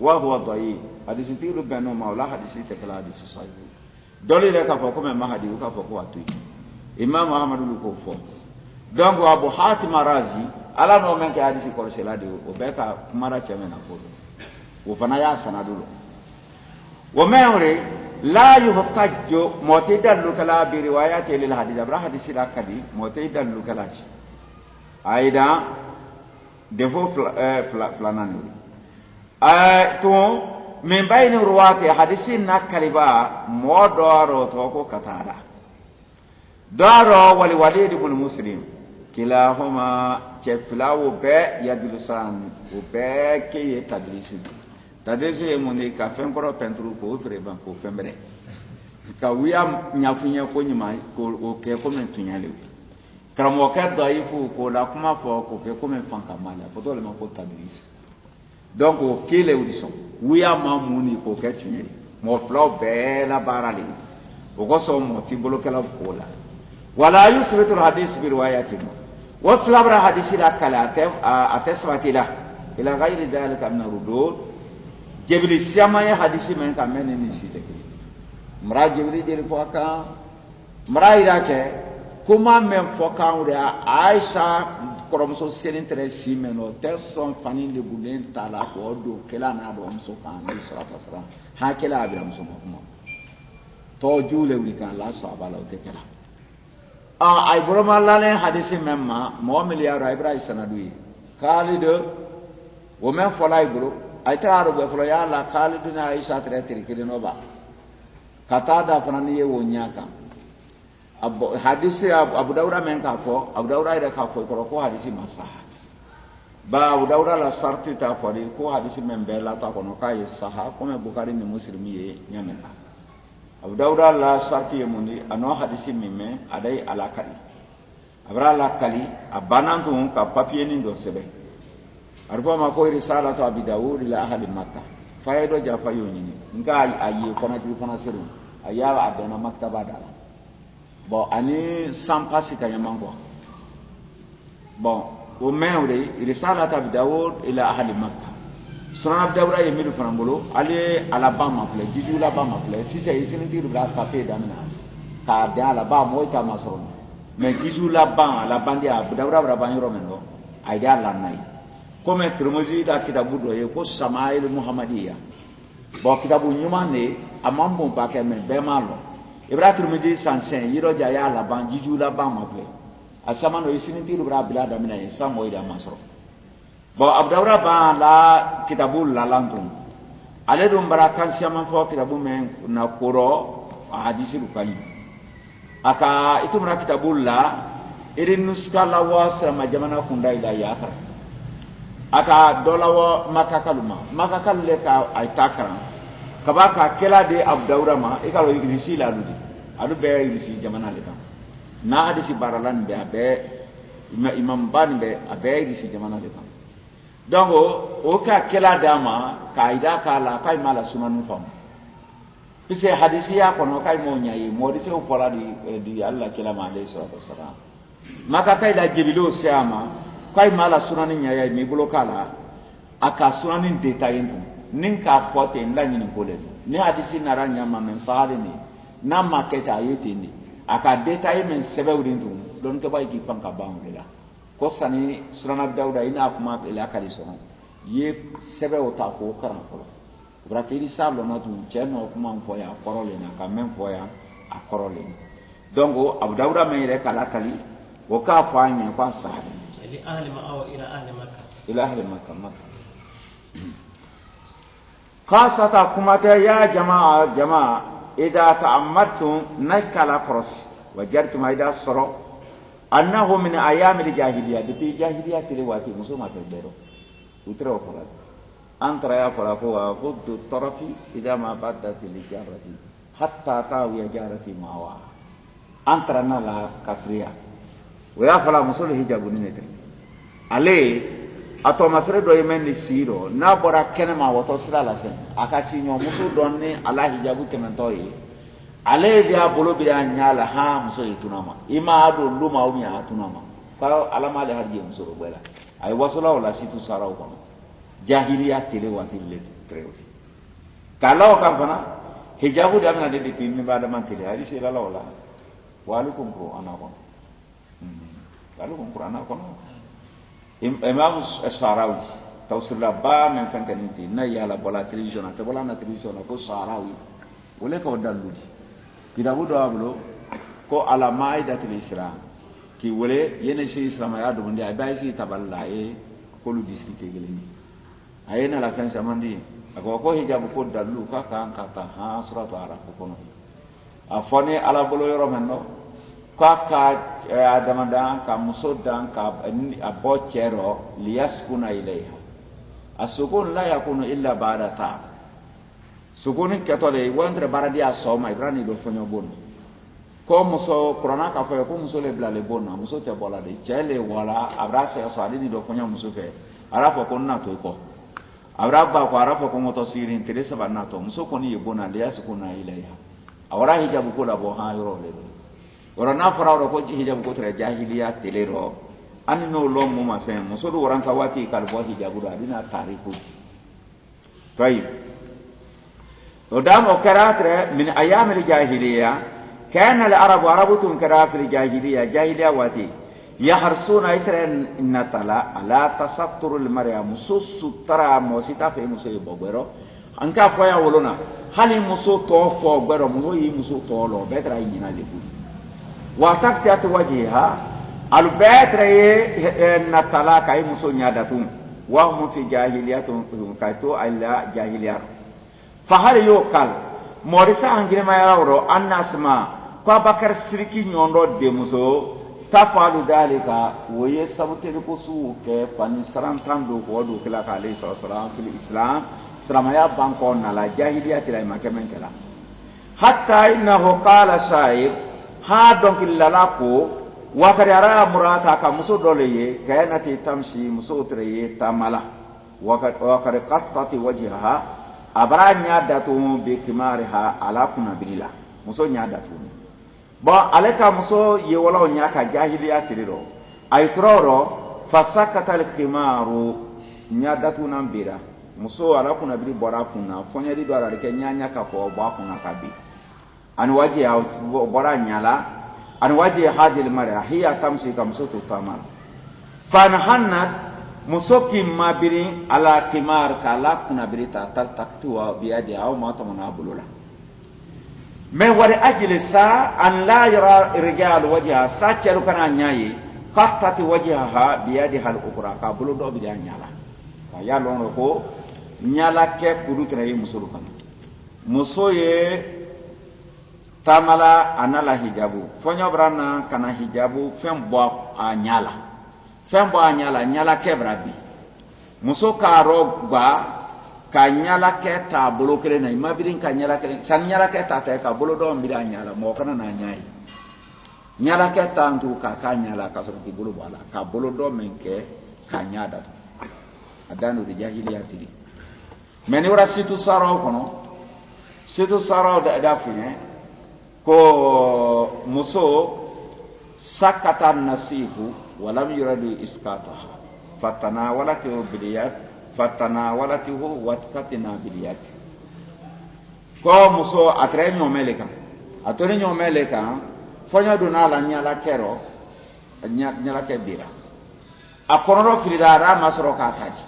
Speaker 2: wa huwa dhaif hadisi tilu banu maula hadisi tekala hadisi sahih dole le ka foko me mahadi ka foko watu imam ahmad ko fo donc abu hatim razi ala no men ke hadisi ko selade o be ka kumara chemena ko o fana ya sanadulo wa mawri la yuhtajju mutadallu kala bi riwayati lil hadith abra hadisi la kadi mutadallu kala aida defo flanani to min bayni ruwati hadisi nakaliba modoro to ko katada daro wali walid ibn muslim kilahuma cheflawo be yadlusan o be ke tadrisi moni ka fen koro pentru ko fere ban ko fembre ka wiya nyafunya ko nyima ko o ke ko men tunyale karamo ka daifu ko la kuma fo ko ke ko men fanka mala foto le ma ko tadris donc o kile udison wiya mamuni ko ke tunyale mo flo be la barale o ko so mo tibolo kala ko la wala yusbitu alhadith bi riwayatihi wa flabra hadisi la kala atasbatila ila ghairi dhalika min rudud jebili siama ya hadisi men ka men ni site kiri mra jebili jeli foka mra irake kuma men foka ure aisha koromso selin tere simeno terson fani le bulen tala ko do kela na do amso kan ni sallallahu alaihi wasallam ha kela bi amso kuma to jule uri kan la sahaba la te kela ay boroma la ne hadisi men ma mo miliyaro ibrahim sanadui khalid wo men fola ibro ay taaro be folo yalla khaliduna aisha tretiri kilino ba katada fanani ye wonyaka abu hadisi abu daura men ka fo abu daura ida ka fo ko hadisi masaha ba abu daura la sarti ta fo ko hadisi men be la ta kono kay saha ko me bukhari ni muslim ye nyamela abu daura la sarti ye mundi ano hadisi mimme adai alakali abra la kali abanantu ka papier ni do sebe arfo ma ko risalatu abi daud ila ahli makkah faydo jafa yoni nga ayi ko na ju fana siru ayawa adana maktaba dala bon ani sampasi kanyamango bon o mewre risalatu abi daud ila ahli makkah sunan abi daud ay milu fana bolo ali alabama fle diju alabama fle si c'est ici ndir bla tapé damina ka da alabama moita maso mais diju la bandi abi daud ban yoro meno ay da la nay comme Tirmidhi da kitabu do ye ko Samail Muhammadiya bo kitabu nyuma ne amambo ba ke men be malo Ibrahim Tirmidhi sansen yiro ja ya la ban jiju la ban ma fle asama no isini tiru bra bila da mina ye samo ida masro bo abdawra ba la kitabu la lantum ale dum barakan siama fo kitabu men na koro hadisi rukai aka itumra kitabu la irin nuskala wasa majamana kunda ila yakar aka dolawo makakalu le ka ay takran kabaka kela de abdawra ma ikalo igrisi la ludi adu be igrisi jamana le kan na hadisi baralan be abe imam ban be abe igrisi jamana le kan donc o ka kela dama kaida kala kay mala sunan fam pise hadisi ya kono kay mo nyayi mo dise o fola di Allah kela ma alayhi salatu wassalam maka kay la jebilo siama kay mala sunani nyaya mi bulo kala aka sunanin detail tu nin ka fote la nyini kole ni hadisi nara nyama men sahale ni na maketa ayete ni aka detail men sebewrin tu don to bay ki fanka bawde la ko sani sunana dawda ina kuma ila kali sono ye sebew ta ko karan folo bratiri sablo na tu cheno kuma foya korole na ka men foya a korole donc abu dawda men re kala kali wo ka fanya kwa sahale
Speaker 3: li ahli ma aw ila ahli makkah
Speaker 2: ila ahli makkah خاصة كما يا جماعة إذا تأملتم نكلا كروس وجدتم إذا الصرو أنه من أيام الجاهلية دبي جاهلية تلواتي مسومة البيرو وتروا فراد أنت يا فرافو غض الطرف إذا ما بدت الجارة حتى تاوي جارتي معها أنت لا كفريا ويا فلا مسول هجاب نتري عليه ato masre do yemen ni siro na bora kenema woto sira la sen akasi nyo muso donne ala hijabu tementoyi ale dia bolo bira nyala ha muso yitunama ima ado luma umi atunama ka alama le harje muso do bela ay wasula wala situ sarau kono jahiliya tele wati le trewti kala kan fana hijabu da na de fi mi bada man tele ali sira la wala walikum ko anako walikum qur'ana kono imam Sarawi tawsir la ba men fankaniti na yala bola television ta bola na television ko Sarawi wala ko daludi kitabu do ablo ko ala maidatul islam ki wala yene si islam ya do ndi ay bay si taballa e ko lu discuter geleni ayena la fin samandi ko hijab ko dalu ka kan kata ha suratu araf ko no afone ala bolo yoro menno kaka adamadan ka musodan ka abo chero liyaskuna ilaiha asukun la yakunu illa ba'da ta sukun katole wantre baradi asoma ibrani do fonyo bon ko muso qur'ana ka fo ko muso le blale bona muso te bola de chele wala abrase so adini do fonyo muso fe arafo ko na to ko abraba ko arafo ko moto sirin teresa banato muso ko ni bona liyaskuna ilaiha awara hijabu ko la bo ha yoro le orana fara ko hijab ko tra jahiliya telero an no lo mo masen muso do ran ka wati kal bo hijabu da dina tariku tayib odamo karatre min ayam al jahiliya kana al arab arabutum karaf al jahiliya wati yaharsuna itran innatala ala tasattur al maryam musu tara mo sita fe muso bobero anka foya wolona hali muso to fo gbero mo yi muso to lo betra yina lebu وتكتات وجهها البتر نتلا كاي مسو نيادتون وهم في جاهليه كايتو الا جاهليه فهل يوكل موريسا انغري ما يراورو ان اسماء كبكر سركي نيوندو دي مسو تفعل ذلك ويسبتل كسو كيف فنسران تاندو ودو كلا عليه الصلاه والسلام في الاسلام سلاميا بانكون على جاهليه لا ما كمن كلا حتى انه قال شاعر ha donc lalako wakari ara murata ka muso dole ye kayanati tamshi muso treye tamala wakari qattati wajhaha abranya datu bi kimariha ala kuna bilila muso nya datu ba aleka muso ye wala nya ka jahiliya tiriro ay troro fasakata al khimaru nya datu nambira muso ala kuna bili bora kuna fonya di dora ke nya ka ko ba kuna kabi an waje ya bora nyala an waje hadil mara hiya tamsi kam soto tamal fan hannat musoki mabiri ala timar kala kuna birita tal taktuwa biadi aw ma tamana bulula me wari ajli sa an la yara rijal wajha sa chalu kana nyayi qattati wajhaha biadi hal ukra ka bulu do bi nyala ya lono ko nyala ke kudu tray musul kan musoye tamala anala hijabu fonyo brana kana hijabu fembo anyala nyala kebrabi muso karo gba ka nyala ke ta bolo kele na imabirin ka nyala kele san nyala ke ta ka bolo do mbira nyala mo kana na nyai nyala ke ta ntu ka nyala ka so ki bolo bala ka bolo do menke ka nyada adanu de jahiliya tiri meni ora situ saro kono situ saro da fine ko muso sakata nasifu walam yuradu iskataha fatana wala biliyat fatanawalatuhu watkatina biliyat ko muso atre nyomele kan atore nyomele kan fonya dona la nyala kero nyala kebira akonoro firidara masoro ka taji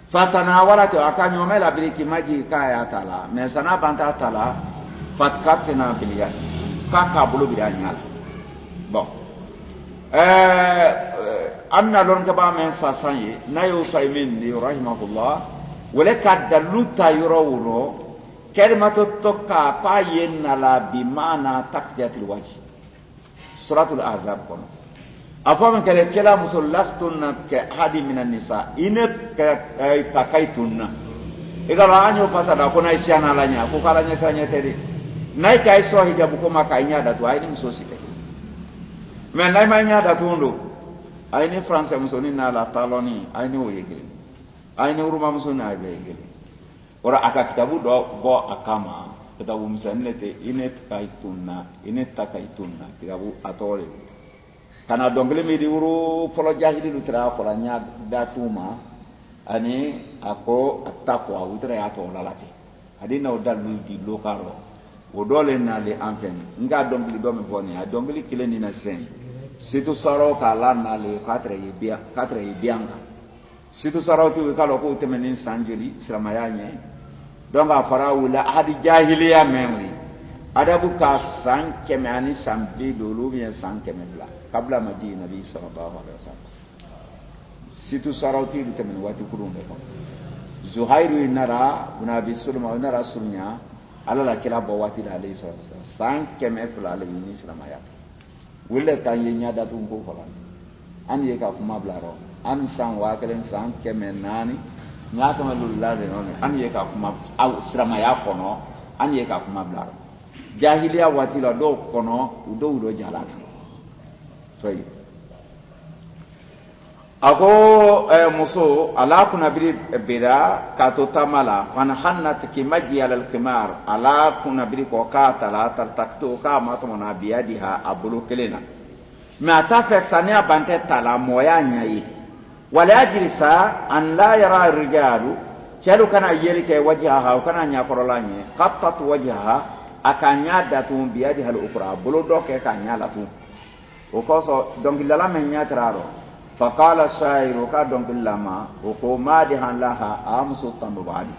Speaker 2: fatanawalatu akanyomela biliki maji kaya tala mesana banta tala fatkatina biliyat kaka bulu bidanyala bon amna lon ka ba men sasanye na yusaymin ni rahimahullah wala kadaluta yurawro kalimatu tokka pa yenna la bi mana taqdiyatul wajh suratul ahzab kono afam kale kala musallastun ka hadi minan nisa inat takaitun igala anyo fasada kona isiana lanya ko kala nya sanya tedi nay kay so hijabu ko makanya datu ayni musosite men nay manya datu ndo ayni français musoni na la taloni ayni o yegele ayni uruma musoni ay be yegele ora aka kitabu do bo akama kitabu musannete inet kaituna kitabu atore kana dongle mi di uru folo jahili lutra fola nya datuma ani ako atako utra ya to lalati adina o dalu di lokaro o dole na le anfen nga dongle do me foni a dongle kileni na sen situ saro kala na le 4 bianga situ saro tu kala ko temenin sanjoli siramayanye donga farawula hadi jahiliya memri adabu ka san kemani sambi dolu bien san kemela kabla maji nabi sallallahu alaihi wasallam situ saro tu temen wati kurunde ko zuhairu nara nabi sulma nara sunya ala la kila bo wati alayhi wasallam san kemefla alayhi ni siramayata wille kan yenya datu ko falan an ye ka kuma blaro an san wa kalen san kemenani nya kama lullade non an ye ka kuma aw sirama ya kono an ye ka kuma blaro jahiliya watila do kono udo jalata toy ako muso ala kuna bira ka to tamala fanahannat kimaji ala al-qimar ala kuna biri ko ka tala tartakto ka matmona biyadiha abulu kelena ma tafa sania bante tala moya nyai wala ajrisa an la yara rijalu chalu kana yelike wajhaha kana nya korolanye qattat wajhaha akanya datu biyadiha al-ukra bulu doke kanya latu o koso donc lala men nya traro فقال الشاعر كادون باللما وقوما دهان لها امس تنبالي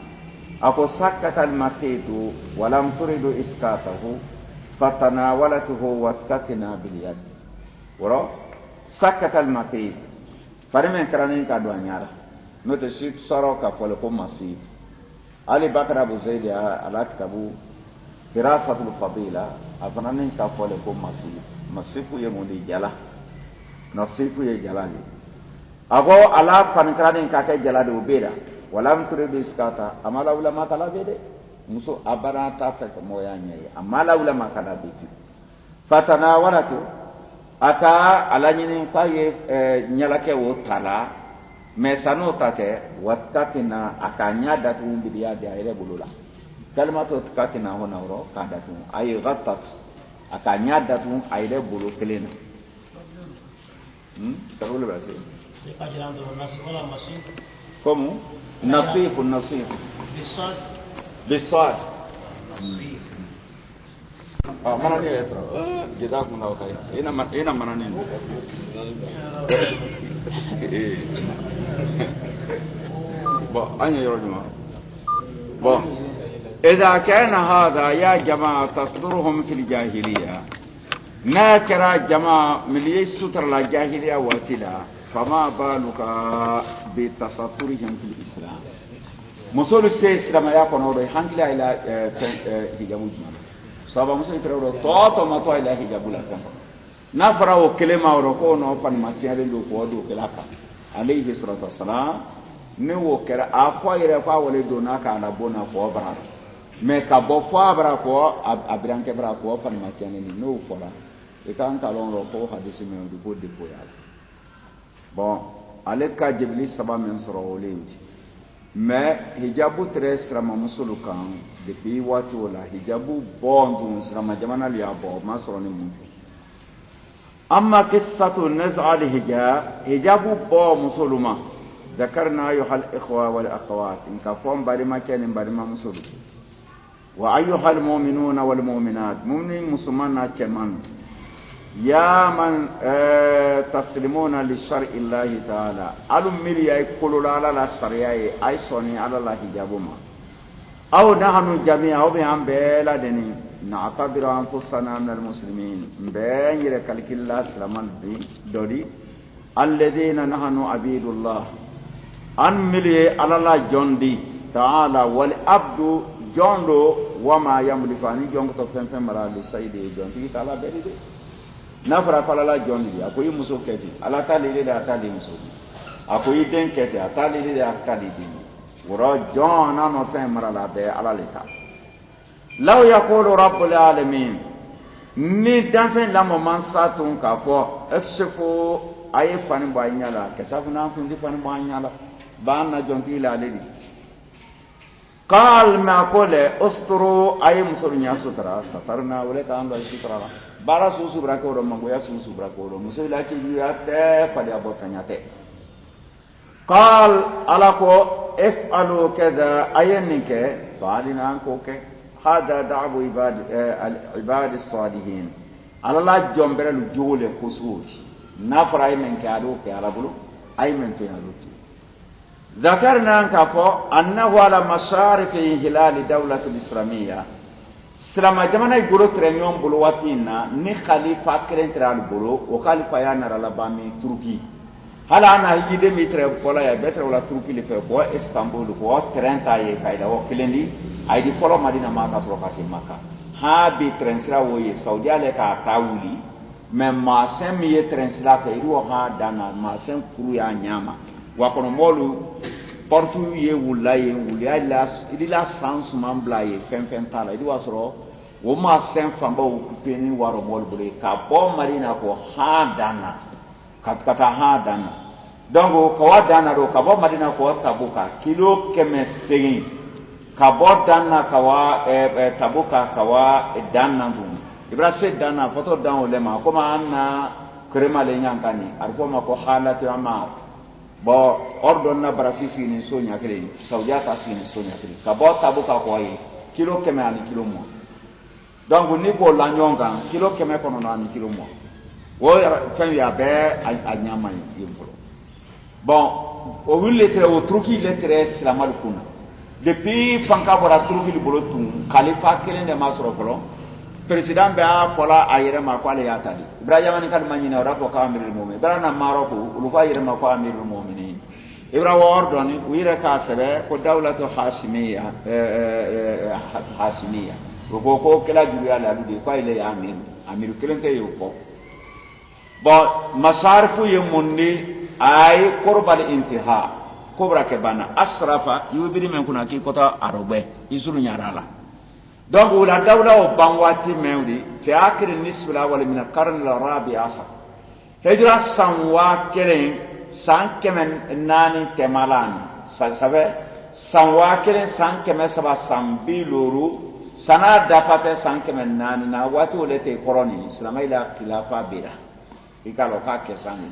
Speaker 2: اكو سكت المقيت ولم ترد اسكاته فتناولته واتكتنا باليد ورا سكت المقيت فرمن كرانين كادون يارا نوتشيت سروكا فولكم مصيف علي بكر ابو زيد على كتابه دراسه الفضيله افنانين كفولكم مصيف يمودي جلا nasifu ye jalali ago ala fankrani kake jalali ubira walam turidu iskata amala ulama kala bede muso abara tafek moya nyai amala ulama kala bede fatana waratu aka alanyini paye nyalake wotala mesano tate watkatina akanya datu bidia de ayre bulula kalmatu watkatina hona ro kadatu ay ghattat akanya datu ayre bulu kelena سأقول له بس كم نصيف بالصاد mana ni ya jeda kuna wakai ina mana ni bo anya yorojuma bo إذا كان هذا يا جماعة تصدرهم في الجاهلية ناكرا جماعة مليس ستر لا جاهلية واتلا فما بالك بتصدرهم في الإسلام مسؤول السيس لما يكون هذا حنكلا إلى هجابو جمال صابا مسؤول ترى توتو ما تو إلى هجابو لكم نفرا وكلمة وركون وفن ما تيارين دو كودو كلاكا عليه الصلاة والسلام نو كرا أفوا يرفع ولدونا كأنا بونا فوبرا me ka bo fo abra ko abranke bra ko fan ma tiane ni no fora e kan ka lon ro ko hadisi me du bodde ko ya bon aleka jibli saba men soro olendi mais hijabu tres rama musulu kan depuis wati wala hijabu bondu rama jamana liya bo ma soro ni mun amma qissatu naz'a al hijab hijabu bo musuluma ذكرنا أيها الإخوة والأخوات إن كفهم برما كان برما مسلم وأيها المؤمنون والمؤمنات مؤمنين مسلمان كمان يا من تسلمون لشرع الله تعالى ألم مليا يقولوا على الشريعة أي صني على الله حجابهما أو نحن جميعا أو بهم بلادني نعتبر أنفسنا من المسلمين بين يركلك الله سلمان دوري الذين نحن عبيد الله أن ملي على الله جندي تعالى والعبد جندو وما يملك أن يجون تفهم مرا لسيد جندي تعالى بريد نفر على الله جندي أكوي مسو كتي على تالي لي أتالي مسو أكوي دين كتي أتالي لي أتالي دين ورا جون أنا فهم مرا لا بي على لتا لو يقول رب العالمين ni danfɛn lamɔ man sa tun k'a fɔ exefo a ye fani bɔ a ɲɛ la kɛsafu n'an kun ti fani bɔ a ɲɛ la b'an na jɔnk'i la ale de kaal mɛ a ko lɛ ostoro a ye muso ɲɛ sutura satarina o le k'an dɔ sutura la baara su subira k'o dɔ mangoya su subira k'o dɔ muso la juguya tɛ fadenya bɔ kaɲa tɛ kaal ala ko if'alu kɛda a ye nin kɛ fa'alina an k'o kɛ هذا دعوة عباد الصالحين على الله جنبر الجول كسوج نفر أي من كارو كاربلو أي من كارو ذكرنا كفو أنه على مشارف هلال دولة الإسلامية سلام جمانا يقولوا ترينيون بلواتينا ني خليفة كرنترال بلو وخليفة يانر على بامي تركي هل أنا هيجي متر ولا يبتر ولا تركي لفوا إسطنبول هو ترنتا يكايدا وكلندي أيدي فلو مدينة ما كسر كاسي مكة ها بترنسلا ويه سعودي على كاتاولي ما سام يترنسلا كيرو ها دانا ما سام كرويا نياما وكون مولو portu ye wula ye wuli ili la sans mambla ye fem tala idi wasro wo ma sem famba occupé ni waro mol bole ka bo marina ko ha dana kata ha dana donc ko wa dana ro ka bo marina ko tabuka kilo keme segin ka bo dana ka wa tabuka ka wa dana dum ibra se dana foto dan o lema ko ma anna krema le nyankani arfo ma ko halatu ama bo ordon na brasisi ni sonya kele saudia ta sini sonya kele ka bo tabuka ko yi kilo keme ani kilo mo donc ni ko la nyonga kilo keme kono na ani kilo mo wo fen ya be a nyama yimfolo bon o wille tre o truki lettre islamal kuna depuis fanka bora truki li bolo tun khalifa kelen de masro folo president be a fola ayere ma ko ale yatali ibrahima ni kal manyina rafo ka amirul mu'minin barana maroko ulu ko ayere ma ko amirul mu'minin ibra wordoni wire ka sebe ko dawlatu hashimiyya hashimiyya ko kala juru ya la de ko ile ya amiru kelente yo ko bon masarfu yemunni ay qurbal intiha kubra ke bana asrafa yubiri men kuna ki kota arobe isulu nyarala donc wala dawla o banwati mewdi fi akhir nisfila wala min al-qarn al-rabi asar hijra sanwa kelen san kemen nani temalan sabe sanwa kelen san kemen saba sambi loro sana dafate san kemen nani na wati olete koroni islamaila khilafa bira ikalo ka kesani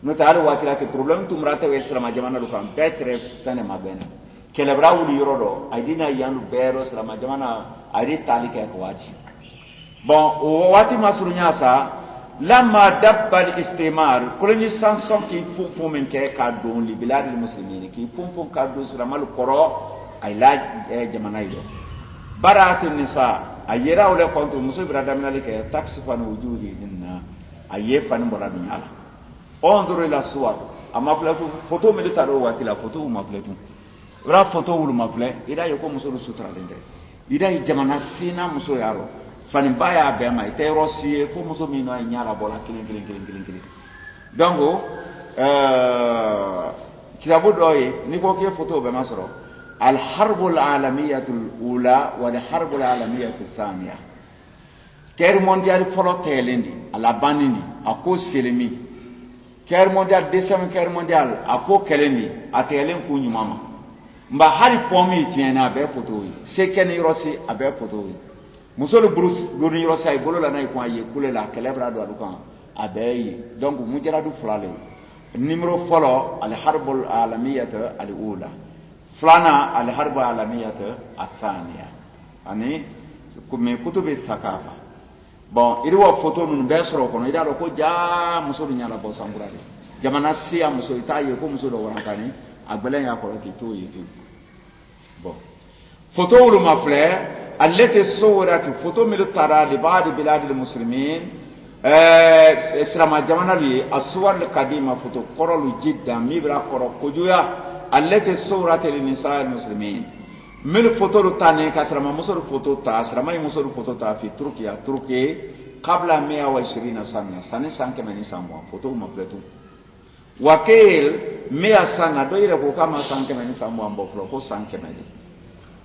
Speaker 2: no taal wati la ke problem tumrata we islama jamana lu kan betre fene mabena kelebra wuli yorodo aidina yanu bero islama jamana ari talike ko wati bon o wati masrunya sa lamma dabbal istimar koloni sanson ki fufum men ke ka don li bilad al muslimin ki fufum ka do islamal qoro ay la jamana ido barat nisa ayera wala kontu musu bradamna like taxi fan wujudi inna aye fan bola dunyala ondoro ila suwar ama platu photo me taro wati la photo ma platu ra photo wul ma fle ida yoko musu sutra dendre ida jamana sina musu yaro fani baya be ma ite rosie fo muso mi no nyala bola kilin donc kitabu doy ni ko ke photo be masro al harb al alamiyah al ula wa al harb al alamiyah al thaniya guerre mondiale folo telendi ala banini ako selemi guerre mondiale deuxième guerre mondiale ako kelendi atelen ku nyumama mba hali pomi tiena be photo yi sekeni rosi abe photo yi musolo bruce goni rosi ay bolo la nay ko aye kule la kelebra do adukan abe donc mujara du flale numéro folo الحرب العالمية الأولى فلانا الحرب العالمية الثانية يعني من كتب الثقافة bon iri wa photo nun be soro kono ida ko ja muso nyala bo samburade jamana siya muso itaye ko muso do warankani agbelen ya ko ti to yi fi bon photo wulu mafle التي صورت photo من ترى لبعض بلاد المسلمين اسلام جمانا لي الصور القديمه photo قرلو جدا ميبرا قرو كجويا التي صورت للنساء المسلمين من فوتو تاني كاسرما مصور فوتو تا اسرما مصور فوتو تا في تركيا قبل 120 سنه سانك من سامو فوتو مفلتو وكيل 100 سنه دويره كو كما سانك من سامو امبو كو سانك من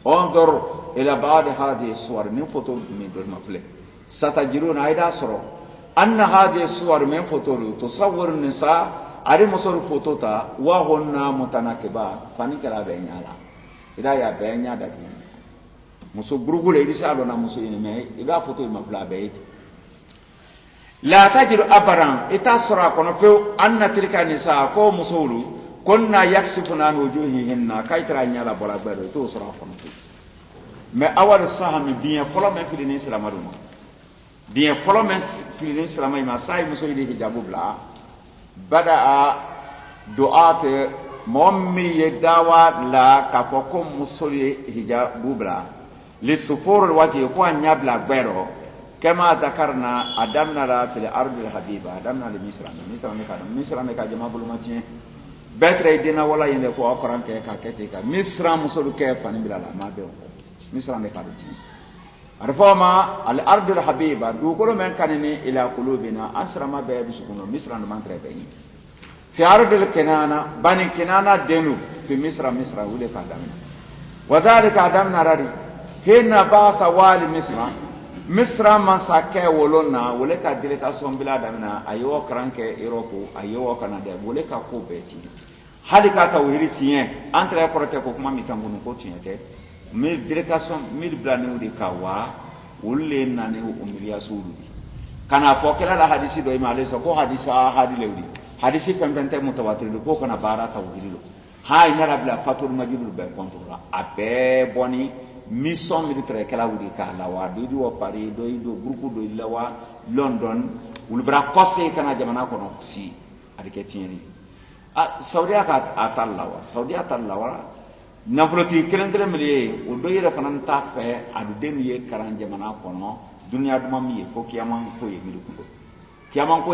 Speaker 2: انظر الى بعض هذه الصور من فوتو من دول مفلت ستجدون ايدا سرو ان هذه الصور من فوتو تصور النساء ari musoro foto ta wa honna mutanakiba fani kala be nyala ida ya be nya da tin muso gurugule idi salo na muso ina me ida foto ma fla be it la tajidu abaran ita sura kono fe anna tilka nisa ko musulu konna yaksifuna wujuhihinna kaitra nyala bola bedo to sura kono me awal sahami bien folo men fili ni islamaduma bien folo men fili ni islamay ma sai muso idi hijabu bla بدأ دعاة مؤمن يدعوى لا كفوكم مسؤولي هجاب بوبلا للسفور الوجه يكون يبلغ بيرو كما ذكرنا أدمنا لا في الأرض الحبيبة أدمنا لمصر مكا جماعة بلوماتين بيتر يدينا ولا يندكو أقران كيكا كيكا مصر مسؤول كيف نبلا لا ما بيو مصر مكا رجين رفما الأرض الحبيبة دوكلو من كانني إلى قلوبنا أسرى ما بيبي سكونو مصر نمان تربيني في أرض الكنانة بني كنانة دينو في مصر ولك أدمنا وذلك أدمنا راري هنا باس والي مصر من ساكي ولونا ولك أدلك أسهم بلا أدمنا أيوة كرانك إيروكو أيوة كندا ولك كوبيتي هذه كاتوهيري تيه أنت لا يقرأتك كما ميتانغونو كوتينيتي mil delegation mil blane de kawa ulle nane umiliya sulu kana fokela la hadisi do imale so ko hadisa hadilewdi hadisi fembente mutawatir ko kana bara tawhidilo ha ina rabla fatul majidul be kontura abe boni mission militaire kala wudi ka lawa do o pari do groupe do lawa london ulbra kosse kana jamana kono si adike tieni saudi ka atallawa nafloti kelen miliye o do yere fanan ta fe adu denu ye karan jamana kono dunya duma mi fo kiyaman ko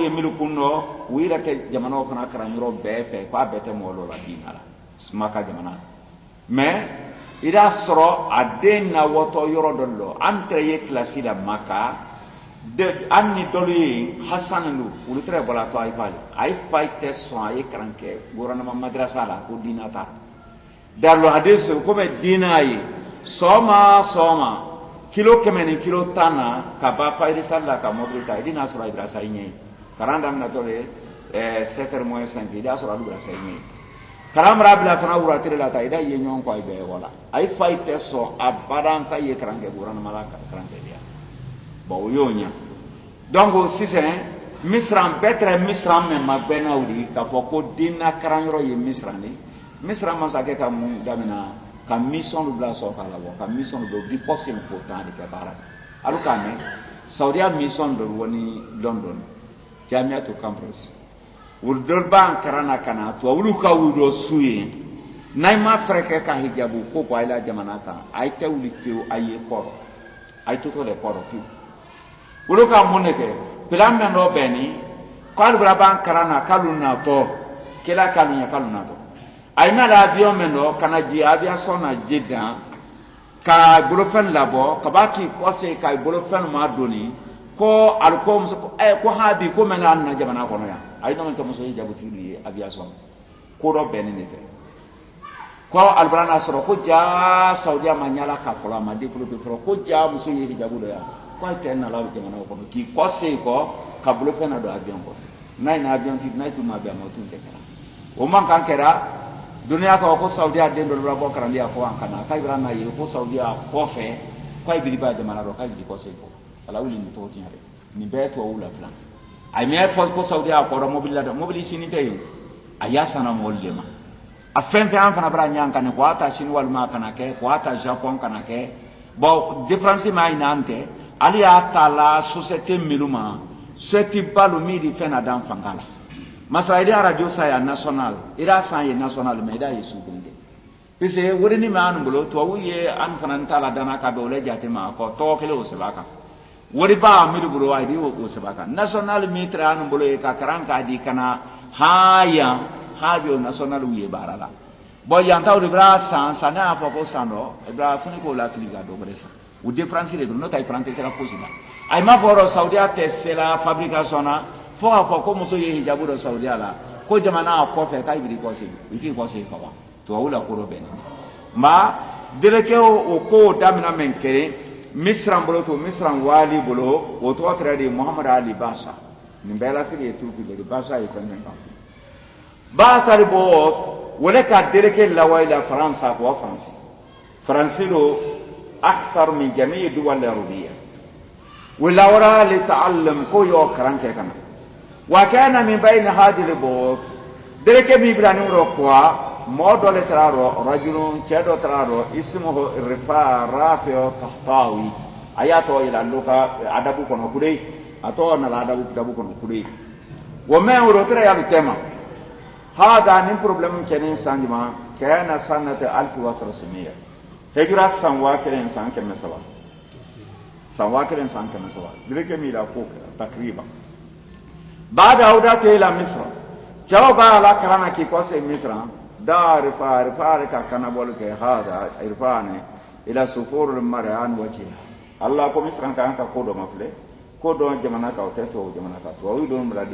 Speaker 2: ye milu kundo wira ke jamana fana karan yoro be fe ko abete mo lo la dinala smaka jamana mais ida soro adenna woto yoro dollo entre ye classe da maka de anni doli hasanlu ulutre bola to ay faite so ay karanke gouvernement madrasa la ko dinata darlo hadis ko be dinayi soma kilo kemeni kilo tana ka ba fayri salla ka mobilita dina sura ibrasa inye karanda na tole 7-5 ida sura ibrasa inye karam rabla fana wura tire la ta ida ye nyon ko ay be wala ay fayte so abadan ka ye krange buran malaka krange dia bo yonya donc si c'est misran betre misran men magbena wuri ka foko dina karangro ye misrani misra masake ka mun damina ka mission bla so kala wo ka mission do di poste important de kabara alu kame saudi mission do woni london jamiatu campus wul dol ban karana kana to wulu ka wudo suye nay ma freke ka hijabu ko ko ila jamanata ay tewli fiu ay koro ay toto le koro fiu wulu ka moneke plan men do beni ko alu ban karana kaluna to kila kalunya kaluna to ayna la avion meno kana ji aviation na jedan ka bolofen labo kabaki ko se ka bolofen ma doni ko alko ko habi ko mena na jamana kono ya ayno men ko so jabuti ni aviation ko do benete ko albrana soro ko ja saudi amanyala ka fola ma develop foro ko ja muso yi jabudo ya ko ten na la jamana kono ki ko se ko ka bolofen na do avion ko nay na avion ti nay tu ma be ma tun te kana o man kan kera dunia ko saudi den do rabo karandia ko ankana kay brana yi ko saudi ko fe ko bi ba jamana do kay ko se ko ala wuli ni to tiare ni be to wula plan ay me fo ko saudi ko ro mobile sini tayu ayasana mollema afen fe an fana bara nyang kan ko ata shinwal ma kana ke ko ata japon kana ke bon difference ma inante ali ata la société miluma société balu mi di fena dan fangala masa ida radio saya national ida san ye national me ida yesu binde pise wori ni ma an bulo to wiye an fana tala dana ka do le jate ma ko to kele o sebaka wori ba mi bulo ay di o sebaka national mitre an bulo e ka karanka di kana haya habio national wiye barala bo yanta o bra san sana fo ko sano bra funi ko la filiga do bresa o difference le no tay frante sera fosila ay ma foro saudi ate sela fabrication na fo fo ko muso ye hijabu do saudi ala ko jamana ko fe kay bi ko se iki ko se ko to wala ko ro ben ma direke o ko damina men kere misran bolo to misran wali bolo o to trade muhammad ali basa ni bela sili e turki be basa e kan men ba taribo wala ka direke la wayla faransa ko faransi faransi lo اخطر من جميع الدول الأوروبية ولورا لتعلم كويو كرانكي كنا وكان من بين هذه البوت درك ميبراني روكوا مودول ترارو رجل تشادو ترارو اسمه الرفاع رافع طحطاوي اياتو الى لوكا ادبو كونو كودي اتو نلا ادبو كونو كودي وما روترا يا بتما هذا من بروبلم كان سانجما كان سنه 1900 هجرة سنواكرين سان كم سوا سنواكرين سان كم سوا درك ميلا فوق تقريبا بعد عودته إلى مصر جواب على كلامك كي قصة مصر دار فارك كان بقولك هذا إرفانه إلى سفور المريان وجهه الله كم مصر كان كودو مفله كودو جمانا كاوتة جمانا كاتو ويدون مرا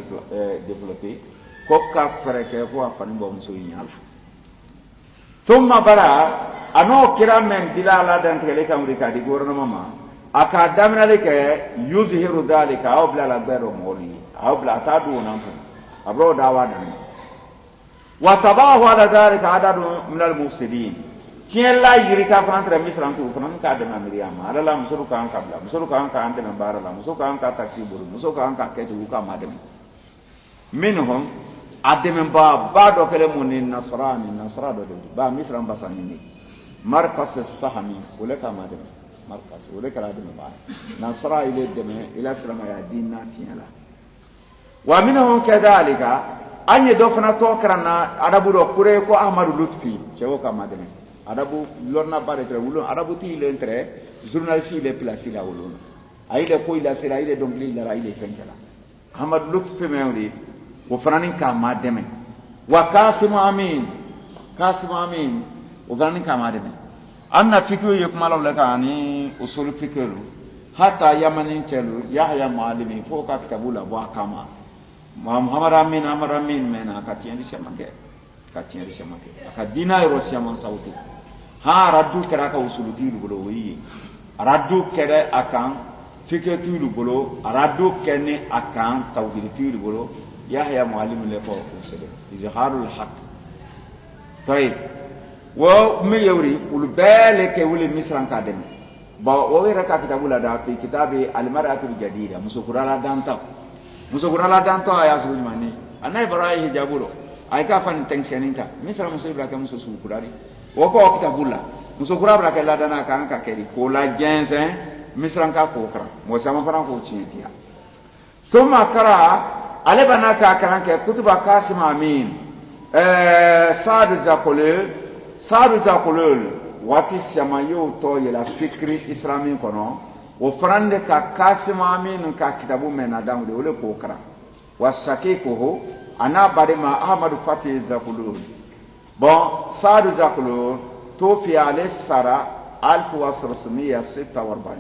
Speaker 2: ديفلوبي كوكا فرق كوا فني بومسوين ثم برا ano kira men dilala dan tele kamrika di gouvernement akadamna leke yuzhiru dalika aw bla la bero moli aw bla tadu nanfu abro dawa dan wa tabahu ala dalika adadu min al mufsidin tiella yirika frantre misran tu fran ka de mamriyama ala la musuru kan kabla musuru kan ka ande men bara la musuru kan ka taksi buru musuru kan ka ketu ka madem minhum ademen ba do kele munin nasrado ba misran basanini مركز السهمي ولك ما دم مركز ولك لا دم بعد نصر إلى الدم إلى سلام يا ديننا تيلا ومنهم كذلك أن يدفن توكرنا أدبو ركورة كو أحمد لطفي شو كما دم أدبو لورنا بارك رولون أدبو تي لنتري زورنالسي إلى بلاسي لا ولون أيده كوي لا سلا أيده دونغلي لا أيده فنجلا أحمد لطفي ميوري وفرانين كما دم وقاسم أمين وفراني كمادم أن فكرة يكمل لك أني أصول فكره حتى يمنين تلو يحيى معلمي فوق كتابه لبوا كما محمد أمين منا كتير سمك كدينا يروسيا من صوتي ها ردو كرا كأصول تيلو بلوي ردو كرا أكان فكرة تيلو بلو ردو كني أكان توحيد تيلو بلو يحيى معلم لفوق أصول إظهار الحق طيب wo me yawri ul bale ke wuli misran ka dem ba wo wera ka kitabula da fi kitabi al mar'atul jadida musukurala danta aya su mani anai barai hijabulo ay ka fan tensioninta misra musibra ka musu sukurari wo ko kitabula musukura bra ka la dana kan ka keri ko la jense misran ka ko kra mo sama faran ko chitia thumma kara ale bana ka kan ke kutuba kasim amin Sadu Zakolol wati siyama y'o to yela fikri islami kono o farande ka kasima min ka kitabu mena damu de ole ko kara wasakikuhu ana barima ahmadu fati Zakolol bon Sadu Zakolol to fi ale sara 1446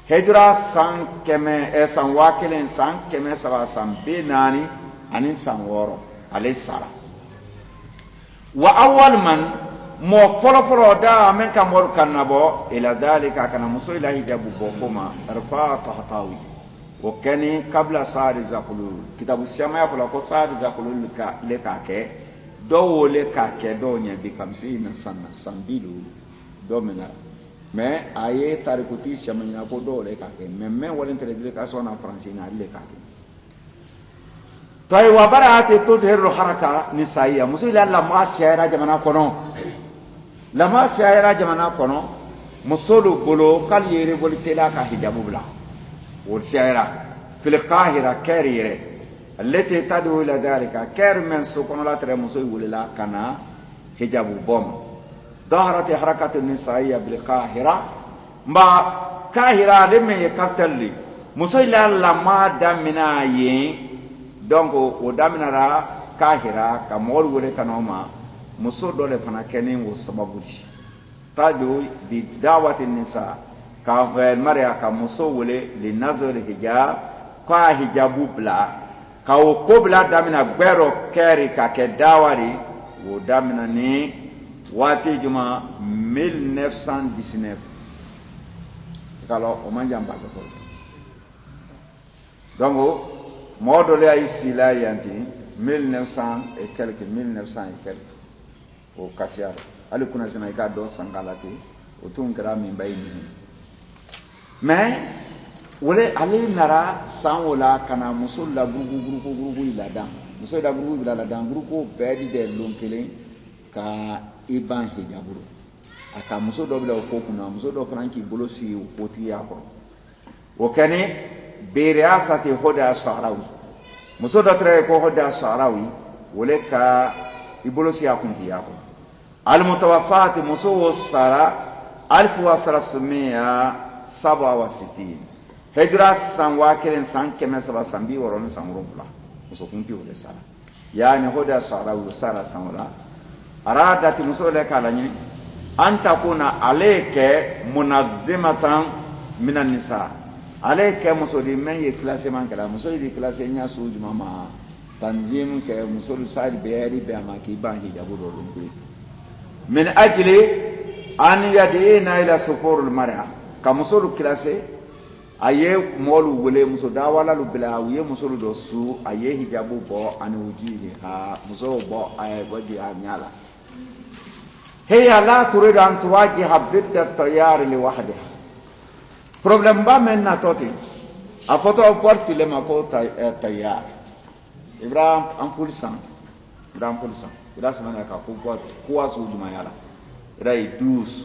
Speaker 2: hijra san wakelen san keme saba san benani ani san woro ale sara wa awwal man mo folo da men ka mor kanabo ila dalika kana muso ila hijabu bokoma arfa tahtawi wa kani qabla sari zaqulul kitabu siyama ya ko sari zaqulul ka le ka ke do wole ka ke do nya bi kamsi na sanna sambilu do mena mais aye tarikuti siyama nya ko do le ka ke men wala entre le ka sona français na le ka ke toy wa bara'ati tuzhiru haraka nisaiya muso ila lama siyara jamana kono lama siyara jamana kono musolu bolo kal yere bol tela ka hijabu bla wol siyara fil qahira karire التي تدعو إلى ذلك كير من سكون لا ترى مسوي ولا كان حجاب بوم ظهرت حركة النسائية بالقاهرة ما قاهرة لم يكفتل لي مسوي لا لما دمنا ين دونك ودمنا را قاهرة كمول ولا كنوما مسوي دولة فنا كنين وسببوش تدعو بدعوة النساء كمريا كمسوي ولا لنظر الحجاب كحجاب بلا kawo ko bila damina gbero keri ka ke dawari wo damina ni wati juma 1919 kalo o manja mbaga ko donc modo le ay sila yanti 1900 et quelques o kasiar ali kuna zina ka do sangalati o tun kra min bayni mais wole ale nara san wala kana muso la gurugu ila dan muso da gurugu ila dan gurugu bedi de lonkele ka iban hijaburu aka muso do bila ko kuna muso do franki bolosi o tiya ko o kane be riasati hoda sahrawi muso do tre ko hoda sahrawi wole ka ibolosi akunti yako al mutawaffat muso sara 1367 hijra san wakirin san keme saba san bi woron san rufla muso kunti wole sara yani hoda sara wu sara san wala aradati muso le kala ni anta kuna alayka munazzimatan minan nisa alayka muso di men ye classement kala muso di classe nya suju mama tanzim ke muso sari beeri be amaki ban hijabu do dum min ajli an yadina ila sufurul mar'a ka muso classe aye molu wele muso dawala lu bila wiye muso do su aye hijabu bo ani wujili ha muso bo aye wadi anyala heya la turid an tuwaji habidda tayar li wahdiha problem ba men na toti a photo porti le mako tayar ibrahim ampulsan ila semana ka ko kwa su juma yala ila 12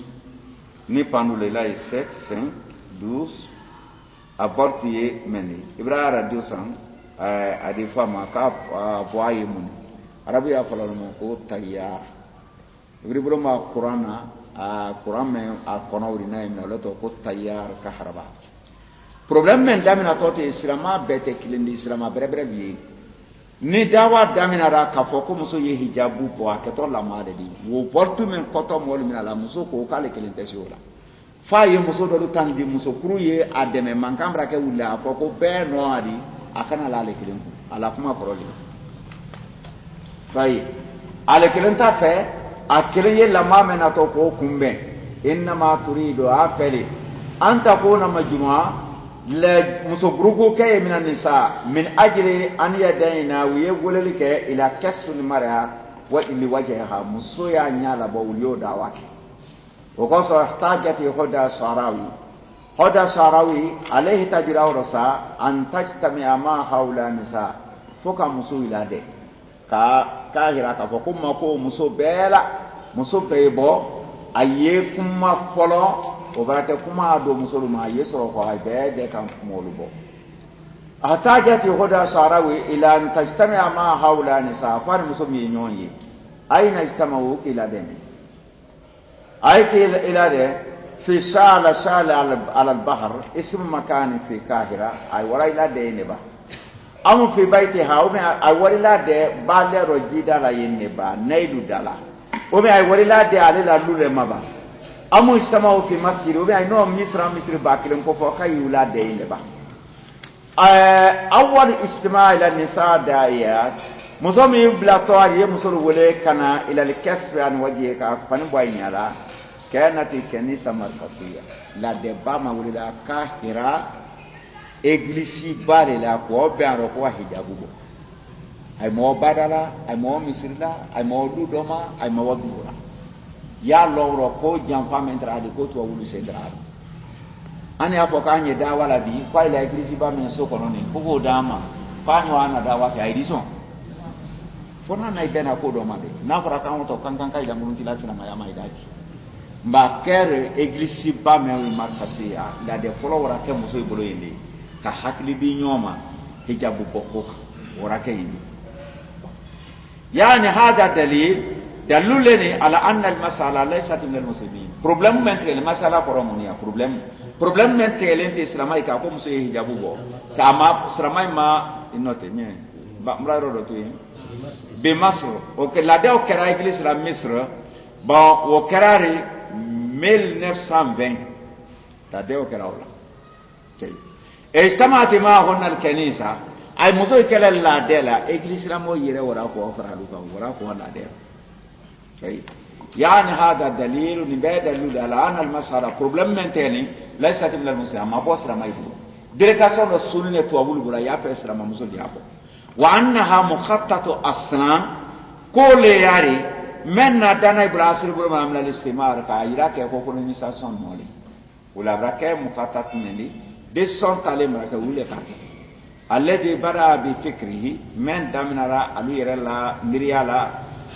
Speaker 2: ni panule la 7 5 12 avortier meni ibrahim radio san a des fois ma ka voyer mun arabu ya fala mo ko tayya ibrahim ma qur'ana a qur'an men a konawri na imna lo to ko tayyar kahraba problem men damina to te islama bete kilindi islama berebre bi ni dawa damina ra ka fo ko muso ye hijabu bo aketo la made di wo vortu men koto mol min ala muso ko kale kilinte siola fa ye muso do tan di muso kuru ye ademe mankambra ke wulla fo ko be no ari akana la le kilin ala kuma koroli fay ale kilin ta fe akilin ye lama mena to ko kumbe inma turidu afali an takuna majmu'a la muso grugo ke min nisa min ajli an yadaina wiye goleli ke ila kasful mar'a wa ili wajhaha muso ya nyala bo wulio dawake وقص احتاجت هدى صاراوي عليه تجراه رسا أن تجتمع ما حول النساء فوق مسو إلى ده كاهرة فوق مكو مسو بيلا مسو بيبو أيكم فلو وبركم أدو مسو ما يسرو هاي بيد كم مولبو احتاجت هدى صاراوي إلى أن تجتمع ما حول النساء فان مسو مينوني أين اجتمعوا إلى دمي أيك إلى ده في شال على البحر اسم مكان في القاهرة أي ولا إلى ده نبا أم في بيتها أم أي ولا إلى ده بالله رجيدا لا ينبا نيدو دالا أم أي ولا إلى ده على لا لول مبا أم اجتمعوا في مسجد أم أي نوم مصر باكلم كفوكا يولا ده نبا أول اجتماع إلى النساء داعيات مسومي بلاتوار يمسول ولي كان إلى الكسب عن وجهك فنبوين على كانت الكنيسة مركزية لا دبا ولي كاهرة إغليسي بالي لا كوبان ركوا حجابو أي مو بدلا أي مو مسرلا أي مو دودوما أي مو دورا يا لو ركو جانفا منترا دي كوتو ولو سيدرا أنا أفوكاني دا ولا بي كواي لا إغليسي با من سوكونوني كوكو داما فانيو أنا دا وافي أيديسون fona na ibena ko do made na fara kan to kan kai da mun tila sina maya mai daji mba kere église ba me markasi ya la de folo wara ke muso ibolo yindi ka hakili di nyoma hijabu bokko wara ke yindi yani hada dalileni ala anna al masala laysat min al muslimin problem mentre al masala koromonia problem mentre lente islamai ka ko muso hijabu bo sama islamai ma inote nye ba mraro do tuyi be masr o ke la de o kera église la misr bon o kerari 1920 ta de o kera ola okay e istamati ma honna al kanisa ay muso kala la de la église la mo yire wara ko fara lu ka wara ko la de okay يعني هذا دليل دليل على ان المساله بروبليم مينتيني ليست من المسلم ما بوس ما يقول ديريكاسيون السنه توابول بلا يا فسر ما مسل يابو وانها مخطط اصلا كل ياري من دانا ابراهيم بن معامله الاستمار كايرا كيكو كولونيزاسيون مولي ولا براكه مخطط مني دي سون كلمه كولي كاكي الذي بدا بفكره من دمنرا اميرلا مريالا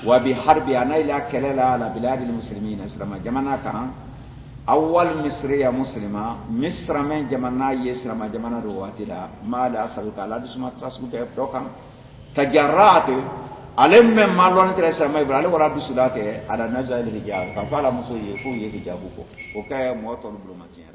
Speaker 2: وبحرب أنا كللا على بلاد المسلمين إسلام جمعنا كان أول مصرية مسلمة مصر من جمعنا يسلم جمعنا رواتلا ما لا أسألك على دسمة تسألك بيفروكم تجرأت علم من مالون ترسل ما يبرأ له ورد سلاته على نزل الحجاب كفالا مسوي يكون يحجابه وكأي موتور بلوماتين